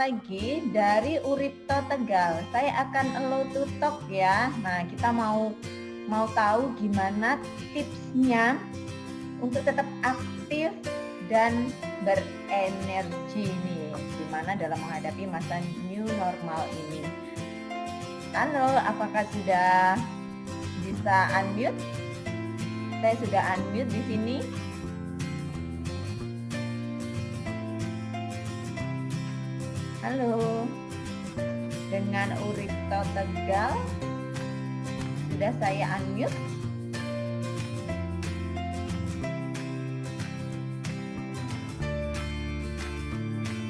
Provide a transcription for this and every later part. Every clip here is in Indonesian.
lagi dari Uripto Tegal. Saya akan allow to talk ya. Nah, kita mau tahu gimana tipsnya untuk tetap aktif dan berenergi nih. Gimana dalam menghadapi masa new normal ini. Halo, apakah sudah bisa unmute? Saya sudah unmute di sini. Halo, dengan Uripto Tegal, sudah saya unmute.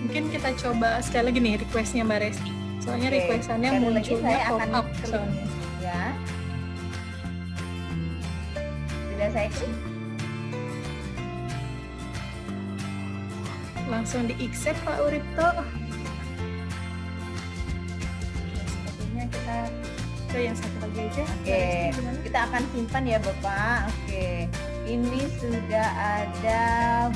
Mungkin kita coba sekali lagi nih requestnya Mbak Resti. Soalnya requestannya munculnya pop-up soalnya. Ya. Sudah saya klik. Langsung di-accept Pak Uripto. Kita ke yang satu lagi aja. Oke, kita akan simpan ya Bapak. Oke, ini sudah ada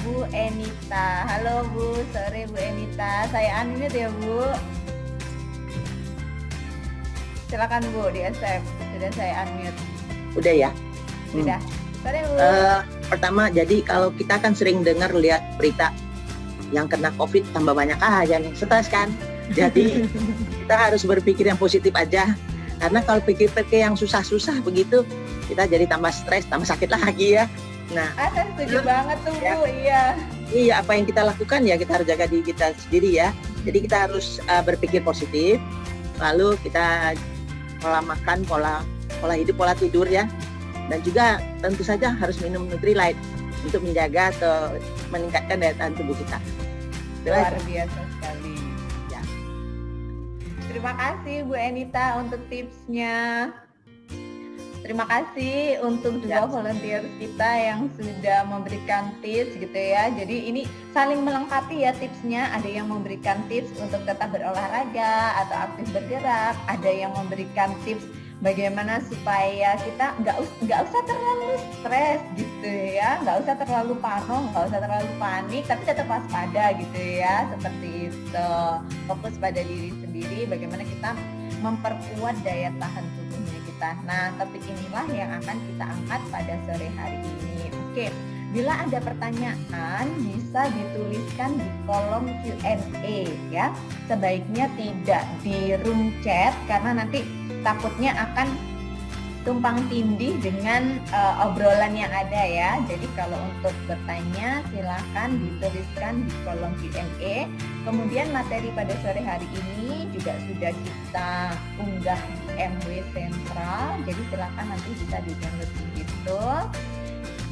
Bu Enita. Halo Bu, sore Bu Enita. Saya unmute ya Bu. Silakan Bu, di accept. Sudah saya unmute. Udah ya? Sudah. Sore Bu. Pertama, jadi kalau kita kan sering dengar lihat berita yang kena COVID tambah banyak aja nih, stres kan? Jadi kita harus berpikir yang positif aja, karena kalau pikir-pikir yang susah-susah begitu, kita jadi tambah stres, tambah sakit lagi ya. Nah, saya setuju banget tuh Bu, iya. Iya, apa yang kita lakukan ya kita harus jaga diri kita sendiri ya. Jadi kita harus berpikir positif, lalu kita pola makan, pola hidup, pola tidur ya, dan juga tentu saja harus minum Nutrilite untuk menjaga atau meningkatkan daya tahan tubuh kita. Luar biasa sekali. Ya. Terima kasih Bu Enita untuk tipsnya. Terima kasih untuk juga volunteer kita yang sudah memberikan tips gitu ya. Jadi ini saling melengkapi ya tipsnya. Ada yang memberikan tips untuk tetap berolahraga atau aktif bergerak. Ada yang memberikan tips bagaimana supaya kita nggak usah terlalu stres gitu ya, nggak usah terlalu parno, nggak usah terlalu panik, tapi tetap waspada gitu ya, seperti itu. Fokus pada diri sendiri, bagaimana kita memperkuat daya tahan tubuhnya kita. Nah, topik inilah yang akan kita angkat pada sore hari ini. Oke, bila ada pertanyaan bisa dituliskan di kolom Q&A ya. Sebaiknya tidak di room chat karena nanti takutnya akan tumpang tindih dengan obrolan yang ada ya. Jadi kalau untuk bertanya silakan dituliskan di kolom Q&A. Kemudian materi pada sore hari ini juga sudah kita unggah di MW Sentral. Jadi silakan nanti bisa di-download di situ.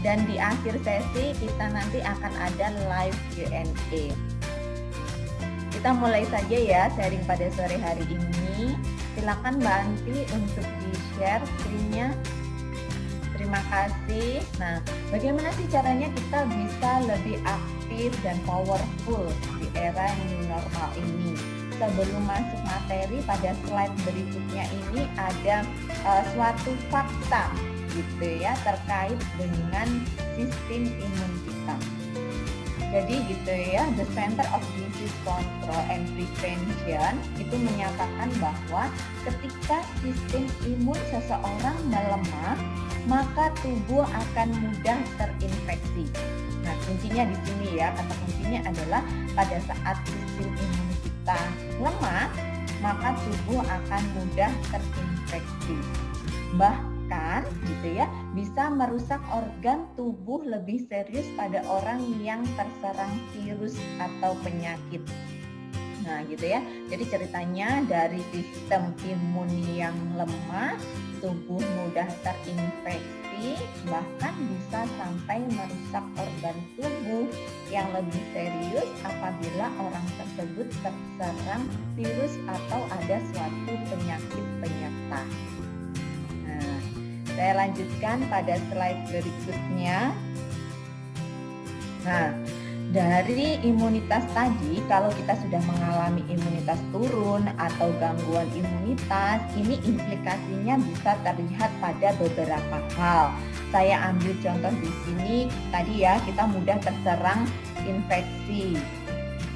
Dan di akhir sesi kita nanti akan ada live Q&A. Kita mulai saja ya sharing pada sore hari ini. Silakan Mbak Anti untuk di-share screen-nya. Terima kasih. Nah, bagaimana sih caranya kita bisa lebih aktif dan powerful di era new normal ini? Sebelum masuk materi, pada slide berikutnya ini ada suatu fakta gitu ya terkait dengan sistem imun kita. Jadi gitu ya, the Center of Disease Control and Prevention itu menyatakan bahwa ketika sistem imun seseorang melemah, maka tubuh akan mudah terinfeksi. Nah, kuncinya di sini ya, kata kuncinya adalah pada saat sistem imun kita lemah, maka tubuh akan mudah terinfeksi. Bahkan gitu ya, bisa merusak organ tubuh lebih serius pada orang yang terserang virus atau penyakit. Nah gitu ya, jadi ceritanya dari sistem imun yang lemah, tubuh mudah terinfeksi, bahkan bisa sampai merusak organ tubuh yang lebih serius apabila orang tersebut terserang virus atau ada suatu penyakit penyerta. Saya lanjutkan pada slide berikutnya. Nah, dari imunitas tadi, kalau kita sudah mengalami imunitas turun atau gangguan imunitas, ini implikasinya bisa terlihat pada beberapa hal. Saya ambil contoh di sini, tadi ya, kita mudah terserang infeksi.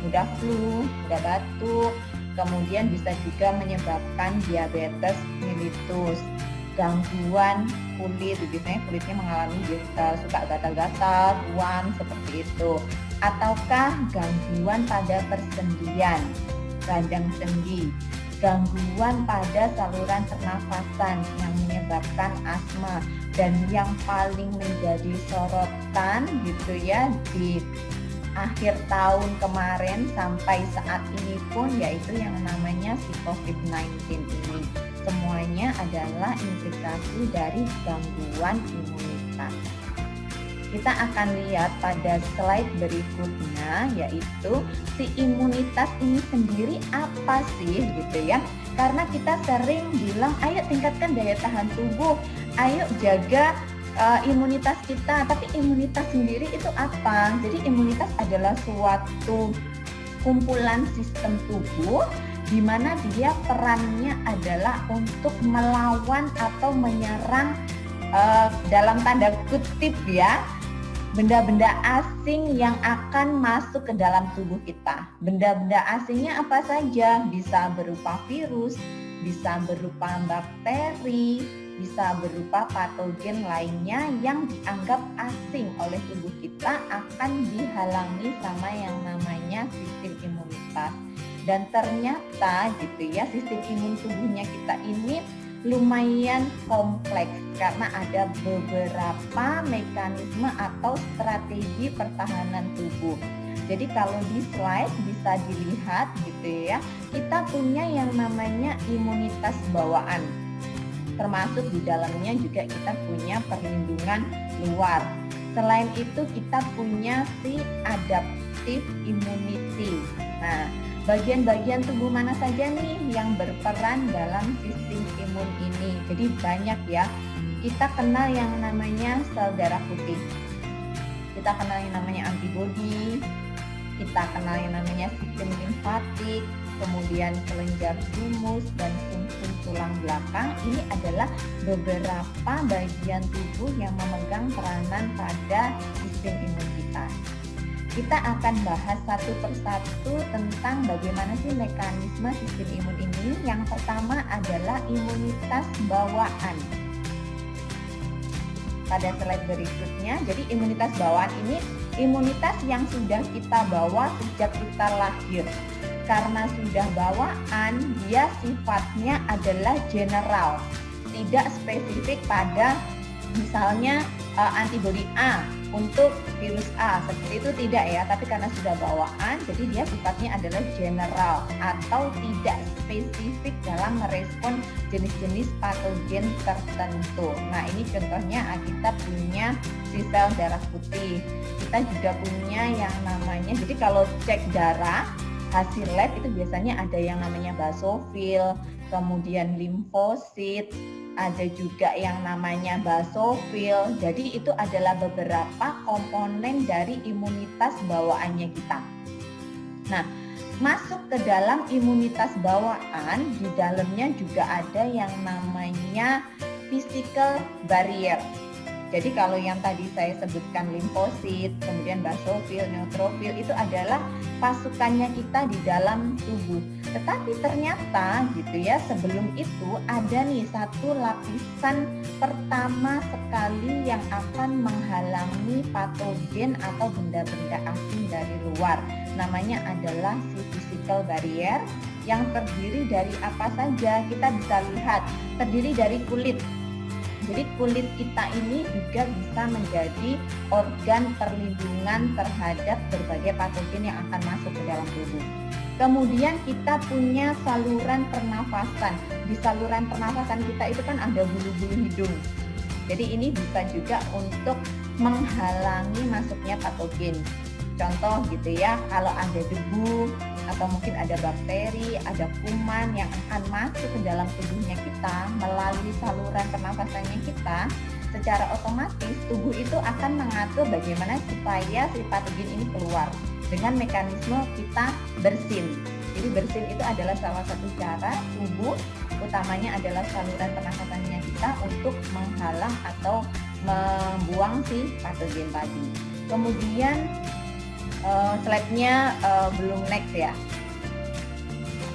mudah flu, mudah batuk, kemudian bisa juga menyebabkan diabetes mellitus, gangguan kulit, biasanya kulitnya mengalami suka gatal-gatal, ruam seperti itu, ataukah gangguan pada persendian, radang sendi, gangguan pada saluran pernafasan yang menyebabkan asma, dan yang paling menjadi sorotan gitu ya di akhir tahun kemarin sampai saat ini pun yaitu yang namanya si COVID-19 ini. Semuanya adalah implikasi dari gangguan imunitas. Kita akan lihat pada slide berikutnya, yaitu si imunitas ini sendiri apa sih gitu ya. Karena kita sering bilang ayo tingkatkan daya tahan tubuh, ayo jaga imunitas kita, tapi imunitas sendiri itu apa? Jadi imunitas adalah suatu kumpulan sistem tubuh di mana dia perannya adalah untuk melawan atau menyerang dalam tanda kutip ya, benda-benda asing yang akan masuk ke dalam tubuh kita. Benda-benda asingnya apa saja? Bisa berupa virus, bisa berupa bakteri, bisa berupa patogen lainnya yang dianggap asing oleh tubuh kita, akan dihalangi sama yang namanya sistem imunitas. Dan ternyata gitu ya, sistem imun tubuhnya kita ini lumayan kompleks karena ada beberapa mekanisme atau strategi pertahanan tubuh. Jadi kalau di slide bisa dilihat gitu ya, kita punya yang namanya imunitas bawaan. Termasuk di dalamnya juga kita punya perlindungan luar. Selain itu kita punya si adaptive immunity. Nah, bagian-bagian tubuh mana saja nih yang berperan dalam sistem imun ini? Jadi banyak ya. Kita kenal yang namanya sel darah putih. Kita kenal yang namanya antibodi. Kita kenal yang namanya sistem limfatik, kemudian kelenjar thymus dan sumsum tulang belakang. Ini adalah beberapa bagian tubuh yang memegang peranan pada sistem imun kita. Kita akan bahas satu persatu tentang bagaimana sih mekanisme sistem imun ini. Yang pertama adalah imunitas bawaan. Pada slide berikutnya, jadi imunitas bawaan ini imunitas yang sudah kita bawa sejak kita lahir. Karena sudah bawaan, dia sifatnya adalah general, tidak spesifik pada misalnya antibodi A untuk virus A, seperti itu tidak ya, tapi karena sudah bawaan, jadi dia sifatnya adalah general atau tidak spesifik dalam merespon jenis-jenis patogen tertentu. Nah ini contohnya kita punya si sel darah putih, kita juga punya yang namanya, jadi kalau cek darah hasil lab itu biasanya ada yang namanya basofil, kemudian limfosit, ada juga yang namanya basofil. Jadi itu adalah beberapa komponen dari imunitas bawaannya kita. Nah, masuk ke dalam imunitas bawaan, di dalamnya juga ada yang namanya physical barrier. Jadi kalau yang tadi saya sebutkan limfosit, kemudian basofil, neutrofil, itu adalah pasukannya kita di dalam tubuh. Tetapi ternyata gitu ya, sebelum itu ada nih satu lapisan pertama sekali yang akan menghalangi patogen atau benda-benda asing dari luar. Namanya adalah si physical barrier yang terdiri dari apa saja? Kita bisa lihat, terdiri dari kulit. Jadi kulit kita ini juga bisa menjadi organ perlindungan terhadap berbagai patogen yang akan masuk ke dalam tubuh. Kemudian kita punya saluran pernafasan. Di saluran pernafasan kita itu kan ada bulu-bulu hidung. Jadi ini bisa juga untuk menghalangi masuknya patogen. Contoh gitu ya, kalau ada debu atau mungkin ada bakteri, ada kuman yang akan masuk ke dalam tubuhnya kita melalui saluran pernafasannya kita, secara otomatis tubuh itu akan mengatur bagaimana supaya si patogen ini keluar dengan mekanisme kita bersin. Jadi bersin itu adalah salah satu cara tubuh, utamanya adalah saluran pernafasannya kita, untuk menghalang atau membuang si patogen tadi. Kemudian slide-nya belum next ya.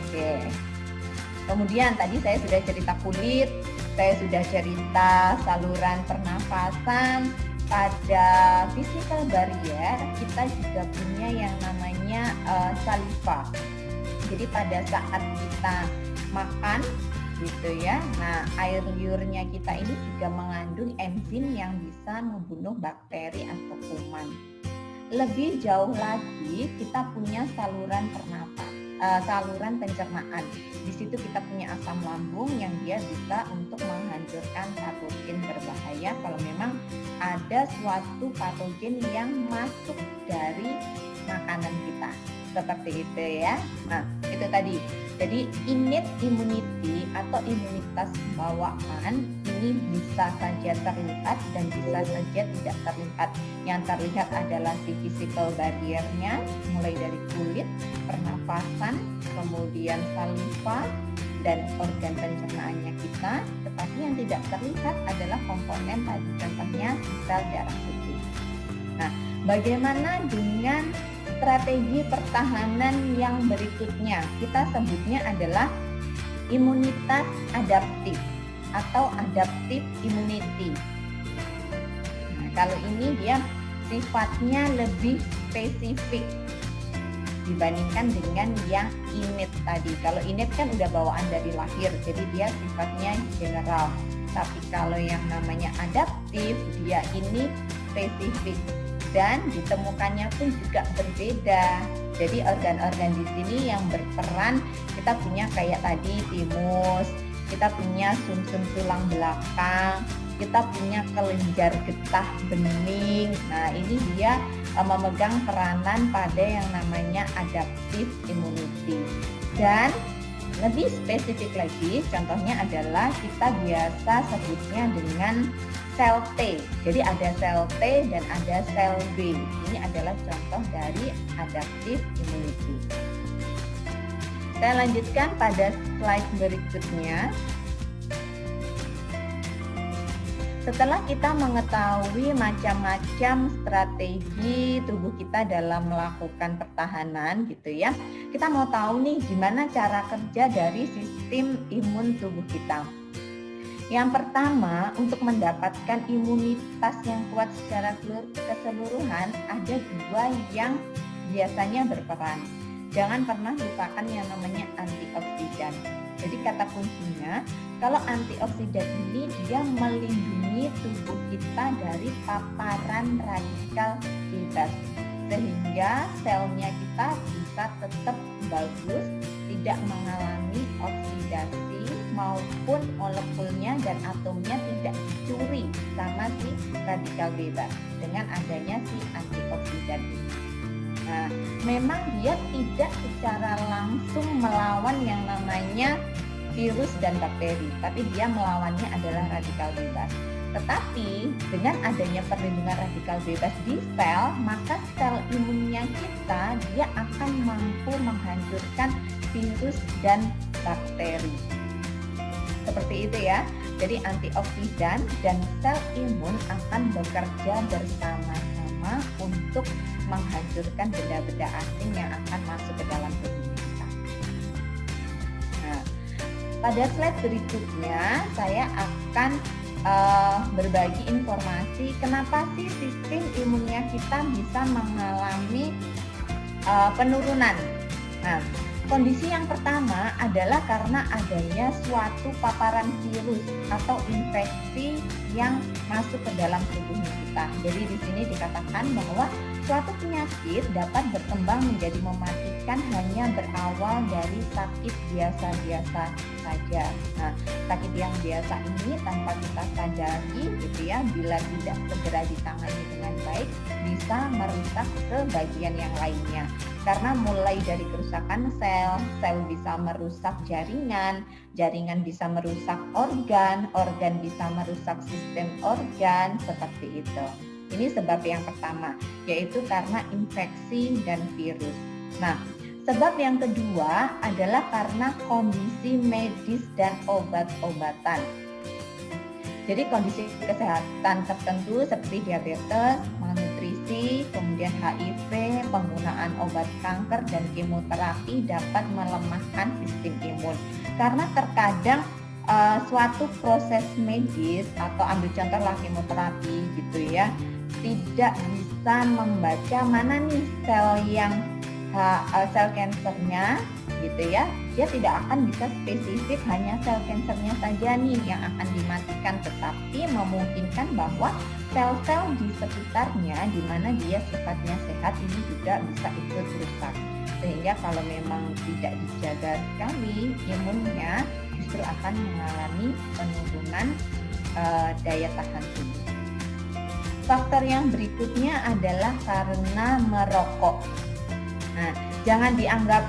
Oke. Kemudian tadi saya sudah cerita kulit, saya sudah cerita saluran pernafasan. Pada physical barrier kita juga punya yang namanya saliva. Jadi pada saat kita makan gitu ya, nah air liurnya kita ini juga mengandung enzim yang bisa membunuh bakteri atau kuman. Lebih jauh lagi kita punya saluran saluran pencernaan. Di situ kita punya asam lambung yang dia bisa untuk menghancurkan patogen berbahaya kalau memang ada suatu patogen yang masuk dari makanan kita. Seperti itu ya. Nah, itu tadi. Jadi innate immunity atau imunitas bawaan ini bisa saja terlihat dan bisa saja tidak terlihat. Yang terlihat adalah si physical barrier-nya, mulai dari kulit, pernafasan, kemudian saliva, dan organ pencernaannya kita. Tetapi yang tidak terlihat adalah komponen tadi, contohnya sel darah putih. Nah, bagaimana dengan strategi pertahanan yang berikutnya? Kita sebutnya adalah imunitas adaptif atau adaptive immunity. Nah, kalau ini dia sifatnya lebih spesifik dibandingkan dengan yang innate tadi. Kalau innate kan udah bawaan dari lahir, jadi dia sifatnya general. Tapi kalau yang namanya adaptif, dia ini spesifik dan ditemukannya pun juga berbeda. Jadi organ-organ di sini yang berperan, kita punya kayak tadi timus, kita punya sumsum tulang belakang, kita punya kelenjar getah bening. Nah, ini dia memegang peranan pada yang namanya adaptive immunity. Dan lebih spesifik lagi, contohnya adalah kita biasa sebutnya dengan sel T. Jadi ada sel T dan ada sel B. Ini adalah contoh dari adaptive immunity. Saya lanjutkan pada slide berikutnya. Setelah kita mengetahui macam-macam strategi tubuh kita dalam melakukan pertahanan gitu ya, kita mau tahu nih gimana cara kerja dari sistem imun tubuh kita. Yang pertama, untuk mendapatkan imunitas yang kuat secara keseluruhan, ada dua yang biasanya berperan. Jangan pernah lupakan yang namanya antioksidan. Jadi kata kuncinya, kalau antioksidan ini dia melindungi tubuh kita dari paparan radikal bebas, sehingga selnya kita bisa tetap bagus, tidak mengalami oksidasi maupun molekulnya dan atomnya tidak dicuri sama si radikal bebas dengan adanya si antioksidan ini. Nah, memang dia tidak secara langsung melawan yang namanya virus dan bakteri, tapi dia melawannya adalah radikal bebas. Tetapi dengan adanya perlindungan radikal bebas di sel, maka sel imunnya kita dia akan mampu menghancurkan virus dan bakteri. Seperti itu ya. Jadi antioksidan dan sel imun akan bekerja bersama-sama untuk menghancurkan benda-benda asing yang akan masuk ke dalam tubuh kita. Nah, pada slide berikutnya saya akan berbagi informasi kenapa sih sistem imunnya kita bisa mengalami penurunan. Nah, kondisi yang pertama adalah karena adanya suatu paparan virus atau infeksi yang masuk ke dalam tubuh kita. Jadi di sini dikatakan bahwa suatu penyakit dapat berkembang menjadi mematikan hanya berawal dari sakit biasa-biasa saja. Nah, sakit yang biasa ini tanpa kita sadari gitu ya, bila tidak segera ditangani dengan baik bisa merusak ke bagian yang lainnya. Karena mulai dari kerusakan sel, sel bisa merusak jaringan, jaringan bisa merusak organ, organ bisa merusak sistem organ, seperti itu. Ini sebab yang pertama, yaitu karena infeksi dan virus. Nah, sebab yang kedua adalah karena kondisi medis dan obat-obatan. Jadi kondisi kesehatan tertentu seperti diabetes, malnutrisi, hipertensi, kemudian HIV, penggunaan obat kanker dan kemoterapi dapat melemahkan sistem imun. Karena terkadang suatu proses medis atau ambil contohlah kemoterapi gitu ya, tidak bisa membaca mana nih sel yang sel kansernya gitu ya, dia tidak akan bisa spesifik hanya sel kansernya saja nih yang akan dimatikan, tetapi memungkinkan bahwa sel-sel di sekitarnya di mana dia sifatnya sehat ini juga bisa ikut rusak. Sehingga kalau memang tidak dijaga sekali imunnya, justru akan mengalami penurunan daya tahan tubuh. Faktor yang berikutnya adalah karena merokok. Nah, jangan dianggap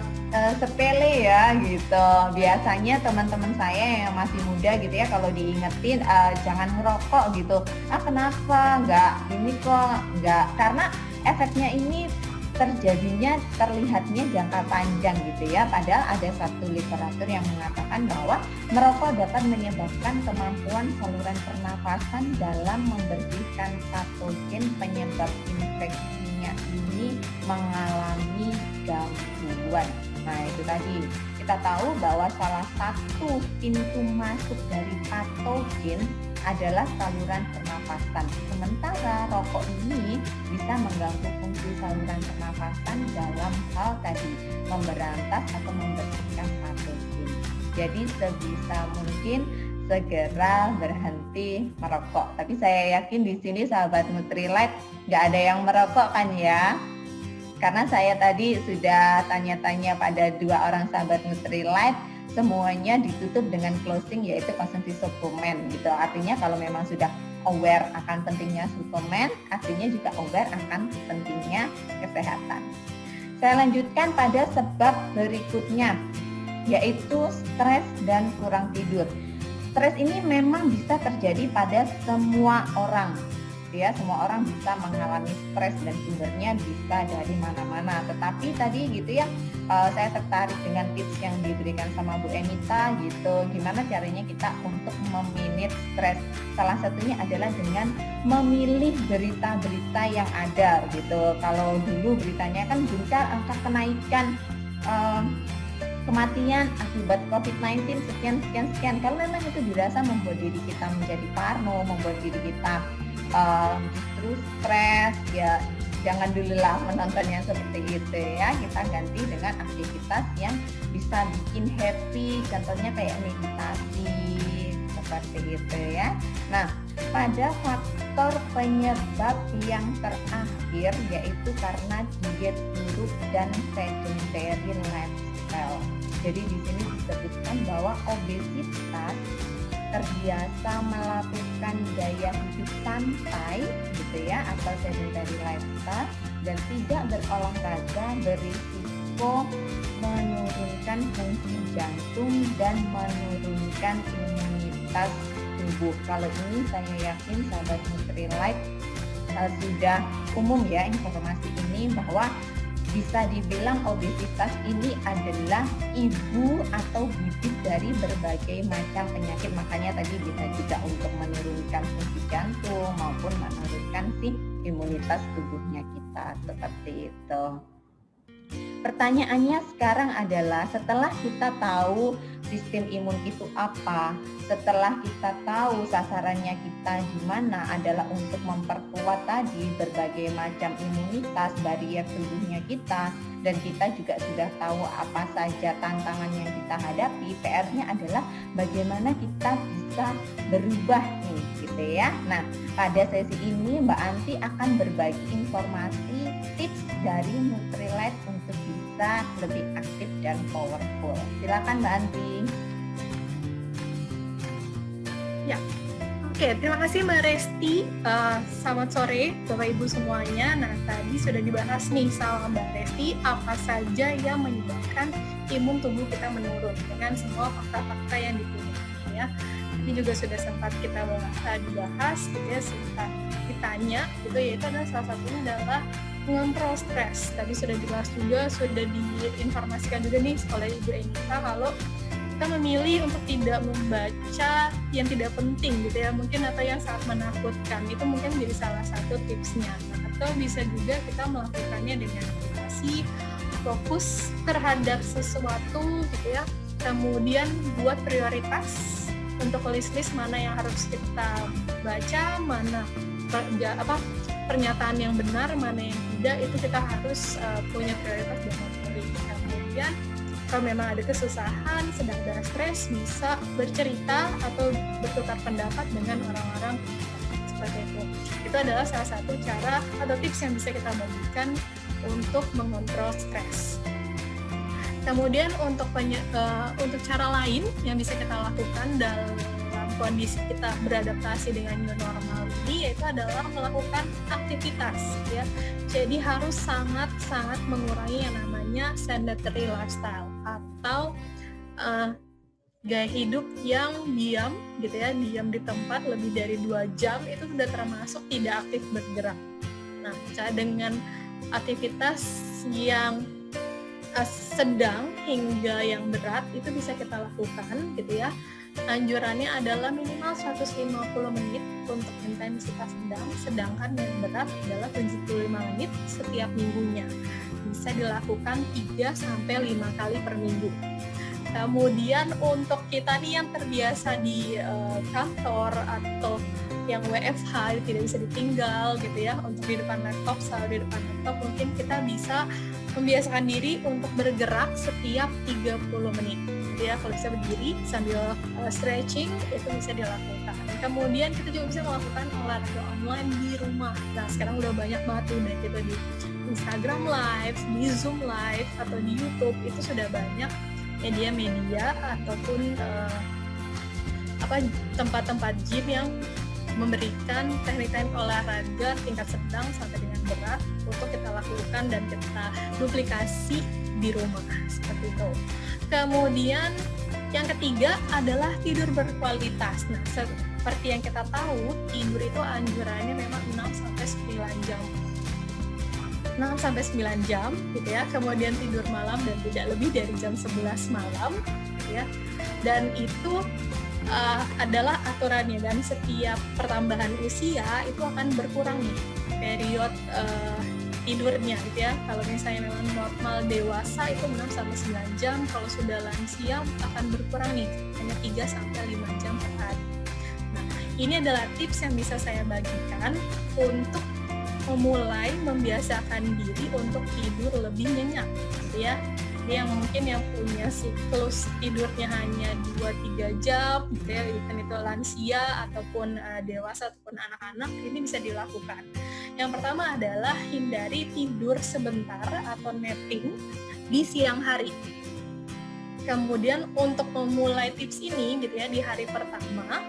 sepele ya gitu. Biasanya teman-teman saya yang masih muda gitu ya, kalau diingetin jangan merokok gitu. Kenapa? Enggak. Karena efeknya ini terlihatnya jangka panjang gitu ya. Padahal ada satu literatur yang mengatakan bahwa merokok dapat menyebabkan kemampuan saluran pernafasan dalam membersihkan patogen penyebab infeksinya ini mengalami gangguan. Nah, itu tadi kita tahu bahwa salah satu pintu masuk dari patogen adalah saluran pernafasan. Sementara rokok ini bisa mengganggu fungsi saluran pernafasan dalam hal tadi memberantas atau membersihkan patogen. Jadi sebisa mungkin segera berhenti merokok. Tapi saya yakin di sini sahabat Nutrilite nggak ada yang merokok kan ya? Karena saya tadi sudah tanya-tanya pada 2 orang sahabat Nutrilite, semuanya ditutup dengan closing yaitu konsumsi suplemen gitu. Artinya kalau memang sudah aware akan pentingnya suplemen, artinya juga aware akan pentingnya kesehatan. Saya lanjutkan pada sebab berikutnya, yaitu stres dan kurang tidur. Stres ini memang bisa terjadi pada semua orang. Ya, semua orang bisa mengalami stres dan sumbernya bisa dari mana-mana. Tetapi tadi gitu ya, saya tertarik dengan tips yang diberikan sama Bu Enita gitu. Gimana caranya kita untuk memanage stres? Salah satunya adalah dengan memilih berita-berita yang ada gitu. Kalau dulu beritanya kan gencar angka kenaikan kematian akibat COVID-19 sekian. Kalau memang itu dirasa membuat diri kita menjadi parno, membuat diri kita justru stres, ya jangan dulu lah menonton yang seperti itu ya. Kita ganti dengan aktivitas yang bisa bikin happy, contohnya kayak meditasi seperti itu ya. Nah, pada faktor penyebab yang terakhir yaitu karena diet buruk dan sedentary lifestyle. Jadi di sini disebutkan bahwa obesitas terbiasa melakukan gaya hidup santai gitu ya atau sedentary lifestyle dan tidak berolahraga berisiko menurunkan fungsi jantung dan menurunkan imunitas tubuh. Kalau ini saya yakin sahabat Nutrilite sudah umum ya informasi ini, bahwa bisa dibilang obesitas ini adalah ibu atau bibit dari berbagai macam penyakit. Makanya tadi bisa juga untuk menurunkan fungsi jantung maupun menurunkan imunitas tubuhnya kita, seperti itu. Pertanyaannya sekarang adalah, setelah kita tahu sistem imun itu apa, setelah kita tahu sasarannya kita di mana adalah untuk memperkuat tadi berbagai macam imunitas barrier tubuhnya kita, dan kita juga sudah tahu apa saja tantangan yang kita hadapi, PR-nya adalah bagaimana kita bisa berubah nih gitu ya. Nah, pada sesi ini Mbak Anti akan berbagi informasi tips dari Nutrilite untuk bisa lebih aktif dan powerful. Silakan Mbak Anti. Ya, oke, terima kasih Mbak Resti. Selamat sore Bapak Ibu semuanya. Nah, tadi sudah dibahas nih sama Mbak Resti apa saja yang menyebabkan imun tubuh kita menurun dengan semua fakta-fakta yang dipilih ya. Ini juga sudah sempat kita dibahas gitu ya, sempat ditanya gitu, yaitu adalah salah satunya adalah mengontrol stres. Tadi sudah dibahas juga, sudah diinformasikan juga nih oleh Ibu Enita kalau kita memilih untuk tidak membaca yang tidak penting gitu ya, mungkin atau yang sangat menakutkan, itu mungkin menjadi salah satu tipsnya. Nah, atau bisa juga kita melakukannya dengan meditasi, fokus terhadap sesuatu gitu ya. Kemudian buat prioritas untuk list-list mana yang harus kita baca, mana pernyataan yang benar, mana yang tidak, itu kita harus punya prioritas dan memilih. Kemudian kalau memang ada kesusahan, sedang ada stres, bisa bercerita atau bertukar pendapat dengan orang-orang seperti itu. Itu adalah salah satu cara atau tips yang bisa kita bagikan untuk mengontrol stres. Kemudian untuk cara lain yang bisa kita lakukan dalam kondisi kita beradaptasi dengan new normal ini, yaitu adalah melakukan aktivitas ya. Jadi harus sangat mengurangi yang namanya sedentary lifestyle atau gaya hidup yang diam gitu ya, diam di tempat lebih dari 2 jam itu sudah termasuk tidak aktif bergerak. Nah, dengan aktivitas yang sedang hingga yang berat itu bisa kita lakukan gitu ya. Anjurannya adalah minimal 150 menit untuk intensitas sedang, sedangkan yang berat adalah 75 menit setiap minggunya. Bisa dilakukan 3-5 kali per minggu. Kemudian untuk kita nih yang terbiasa di kantor atau yang WFH tidak bisa ditinggal gitu ya, untuk di depan laptop, selalu di depan laptop, mungkin kita bisa membiasakan diri untuk bergerak setiap 30 menit. Jadi ya, kalau bisa berdiri sambil stretching itu bisa dilakukan. Kemudian kita juga bisa melakukan olahraga online di rumah. Nah, sekarang udah banyak banget udah gitu di Instagram Live, di Zoom Live atau di YouTube, itu sudah banyak media-media ataupun tempat-tempat gym yang memberikan teknik-teknik olahraga tingkat sedang sampai dengan berat untuk kita lakukan dan kita duplikasi di rumah seperti itu. Kemudian yang ketiga adalah tidur berkualitas. Nah, seperti yang kita tahu, tidur itu anjurannya memang 6-9 jam. 6-9 jam gitu ya. Kemudian tidur malam dan tidak lebih dari jam 11 malam gitu ya. Dan itu adalah aturannya, dan setiap pertambahan usia itu akan berkurang nih period tidurnya gitu ya. Kalau misalnya memang normal dewasa itu 6-9 jam, kalau sudah lansia akan berkurang nih hanya 3-5 jam per hari. Nah, ini adalah tips yang bisa saya bagikan untuk memulai membiasakan diri untuk tidur lebih nyenyak gitu ya. Ini yang mungkin yang punya siklus tidurnya hanya 2-3 jam gitu ya, kan itu lansia ataupun dewasa ataupun anak-anak, ini bisa dilakukan. Yang pertama adalah hindari tidur sebentar atau napping di siang hari. Kemudian untuk memulai tips ini gitu ya, di hari pertama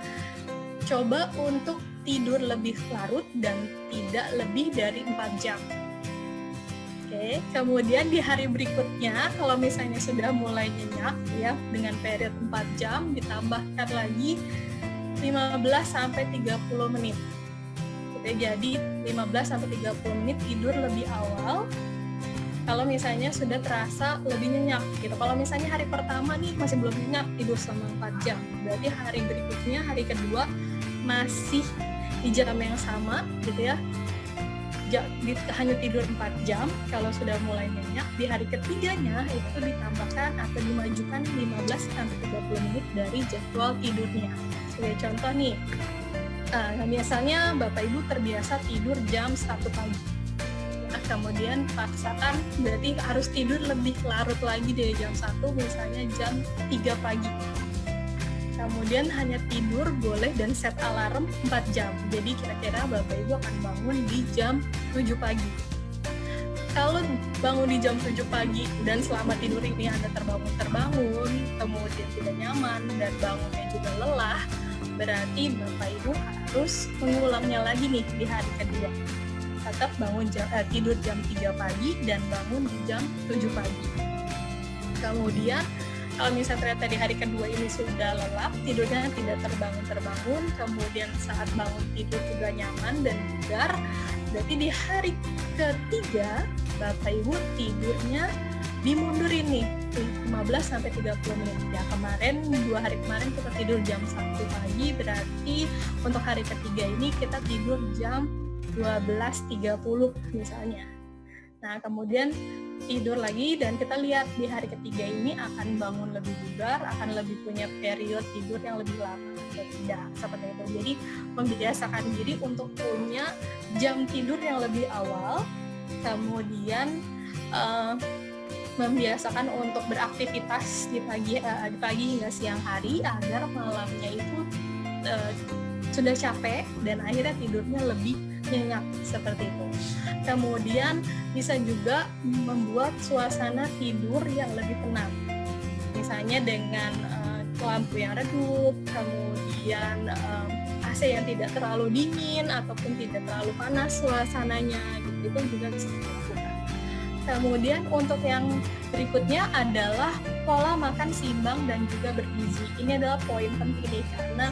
coba untuk tidur lebih larut dan tidak lebih dari 4 jam. Oke, kemudian di hari berikutnya kalau misalnya sudah mulai nyenyak ya dengan period 4 jam, ditambahkan lagi 15-30 menit. Oke, jadi 15-30 menit tidur lebih awal kalau misalnya sudah terasa lebih nyenyak gitu. Kalau misalnya hari pertama nih masih belum nyenyak, tidur selama 4 jam, berarti hari berikutnya, hari kedua masih di jam yang sama gitu ya, hanya tidur 4 jam. Kalau sudah mulai nyenyak, di hari ketiganya itu ditambahkan atau dimajukan 15-30 menit dari jadwal tidurnya. Sebagai contoh nih, biasanya Bapak Ibu terbiasa tidur jam 1 pagi. Nah, kemudian paksakan berarti harus tidur lebih larut lagi dari jam 1, misalnya jam 3 pagi. Kemudian hanya tidur boleh dan set alarm 4 jam. Jadi kira-kira Bapak Ibu akan bangun di jam 7 pagi. Kalau bangun di jam 7 pagi dan selama tidur ini Anda terbangun, kemudian tidak nyaman dan bangunnya juga lelah, berarti Bapak Ibu harus mengulangnya lagi nih di hari kedua. Tetap tidur jam 3 pagi dan bangun di jam 7 pagi. Kemudian kalau misalnya ternyata di hari kedua ini sudah lelap, tidurnya tidak terbangun, kemudian saat bangun tidur juga nyaman dan bugar, berarti di hari ketiga Bapak Ibu tidurnya dimundurin nih 15-30 menit. Ya, kemarin 2 hari kemarin kita tidur jam 1 pagi, berarti untuk hari ketiga ini kita tidur jam 12.30 misalnya. Nah, kemudian tidur lagi dan kita lihat di hari ketiga ini akan bangun lebih bugar, akan lebih punya periode tidur yang lebih lama atau tidak, seperti itu. Jadi membiasakan diri untuk punya jam tidur yang lebih awal, kemudian membiasakan untuk beraktivitas di pagi hingga siang hari agar malamnya itu sudah capek dan akhirnya tidurnya lebih nyenyak, seperti itu. Kemudian bisa juga membuat suasana tidur yang lebih tenang, misalnya dengan lampu yang redup, kemudian AC yang tidak terlalu dingin ataupun tidak terlalu panas suasananya, gitu. Itu juga bisa dilakukan. Kemudian untuk yang berikutnya adalah pola makan seimbang dan juga bergizi. Ini adalah poin penting nih, karena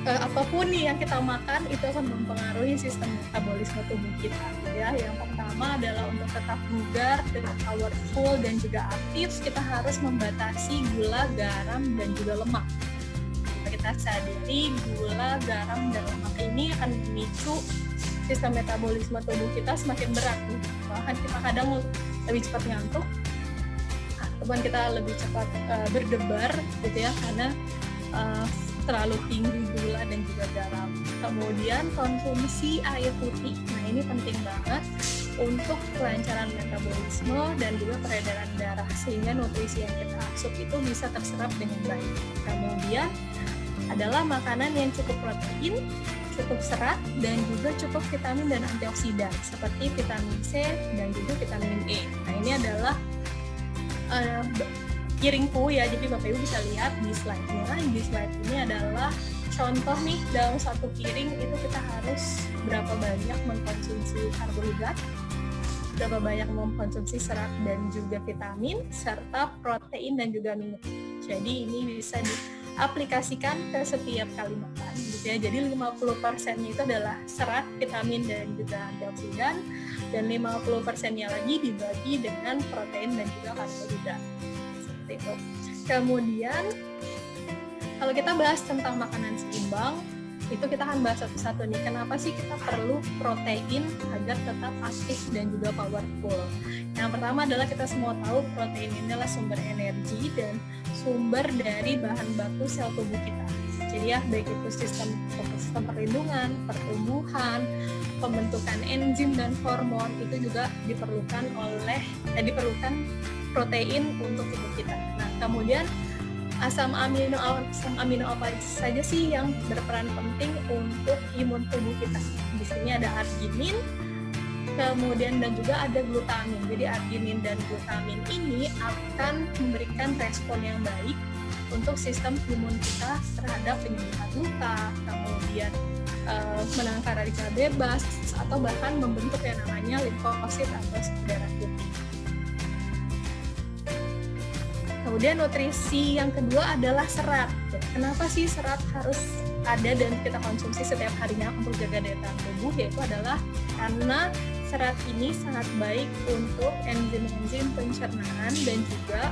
apapun nih yang kita makan itu akan mempengaruhi sistem metabolisme tubuh kita, ya. Yang pertama adalah untuk tetap bugar, tetap powerful dan juga aktif, kita harus membatasi gula, garam dan juga lemak. Kita sadari gula, garam dan lemak ini akan memicu sistem metabolisme tubuh kita semakin berat nih. Bahkan kita kadang lebih cepat ngantuk ataupun kita lebih cepat berdebar gitu ya, karena terlalu tinggi gula dan juga garam. Kemudian konsumsi air putih, nah ini penting banget untuk kelancaran metabolisme dan juga peredaran darah, sehingga nutrisi yang kita asup itu bisa terserap dengan baik. Kemudian adalah makanan yang cukup protein, cukup serat, dan juga cukup vitamin dan antioksidan seperti vitamin C dan juga vitamin E. Nah ini adalah piringku ya, jadi Bapak Ibu bisa lihat di slide-nya. Di slide ini adalah contoh nih, dalam satu piring itu kita harus berapa banyak mengkonsumsi karbohidrat, berapa banyak mengkonsumsi serat dan juga vitamin, serta protein dan juga minyak. Jadi ini bisa diaplikasikan ke setiap kali makan gitu ya. Jadi 50%-nya itu adalah serat, vitamin dan juga antioksidan, dan 50%-nya lagi dibagi dengan protein dan juga karbohidrat. Itu. Kemudian kalau kita bahas tentang makanan seimbang, itu kita akan bahas satu-satu nih. Kenapa sih kita perlu protein agar tetap aktif dan juga powerful? Yang pertama adalah kita semua tahu protein ini adalah sumber energi dan sumber dari bahan baku sel tubuh kita. Jadi ya, baik itu sistem perlindungan, pertumbuhan, pembentukan enzim dan hormon itu juga diperlukan protein untuk tubuh kita. Nah, kemudian asam amino apa saja sih yang berperan penting untuk imun tubuh kita? Di sini ada arginin, kemudian dan juga ada glutamin. Jadi arginin dan glutamin ini akan memberikan respon yang baik untuk sistem imun kita terhadap penyembuhan luka, kemudian menangkal radikal bebas, atau bahkan membentuk yang namanya limfosit atau sel darah putih. Kemudian nutrisi yang kedua adalah serat. Kenapa sih serat harus ada dan kita konsumsi setiap harinya untuk jaga daya tahan tubuh? Yaitu adalah karena serat ini sangat baik untuk enzim-enzim pencernaan dan juga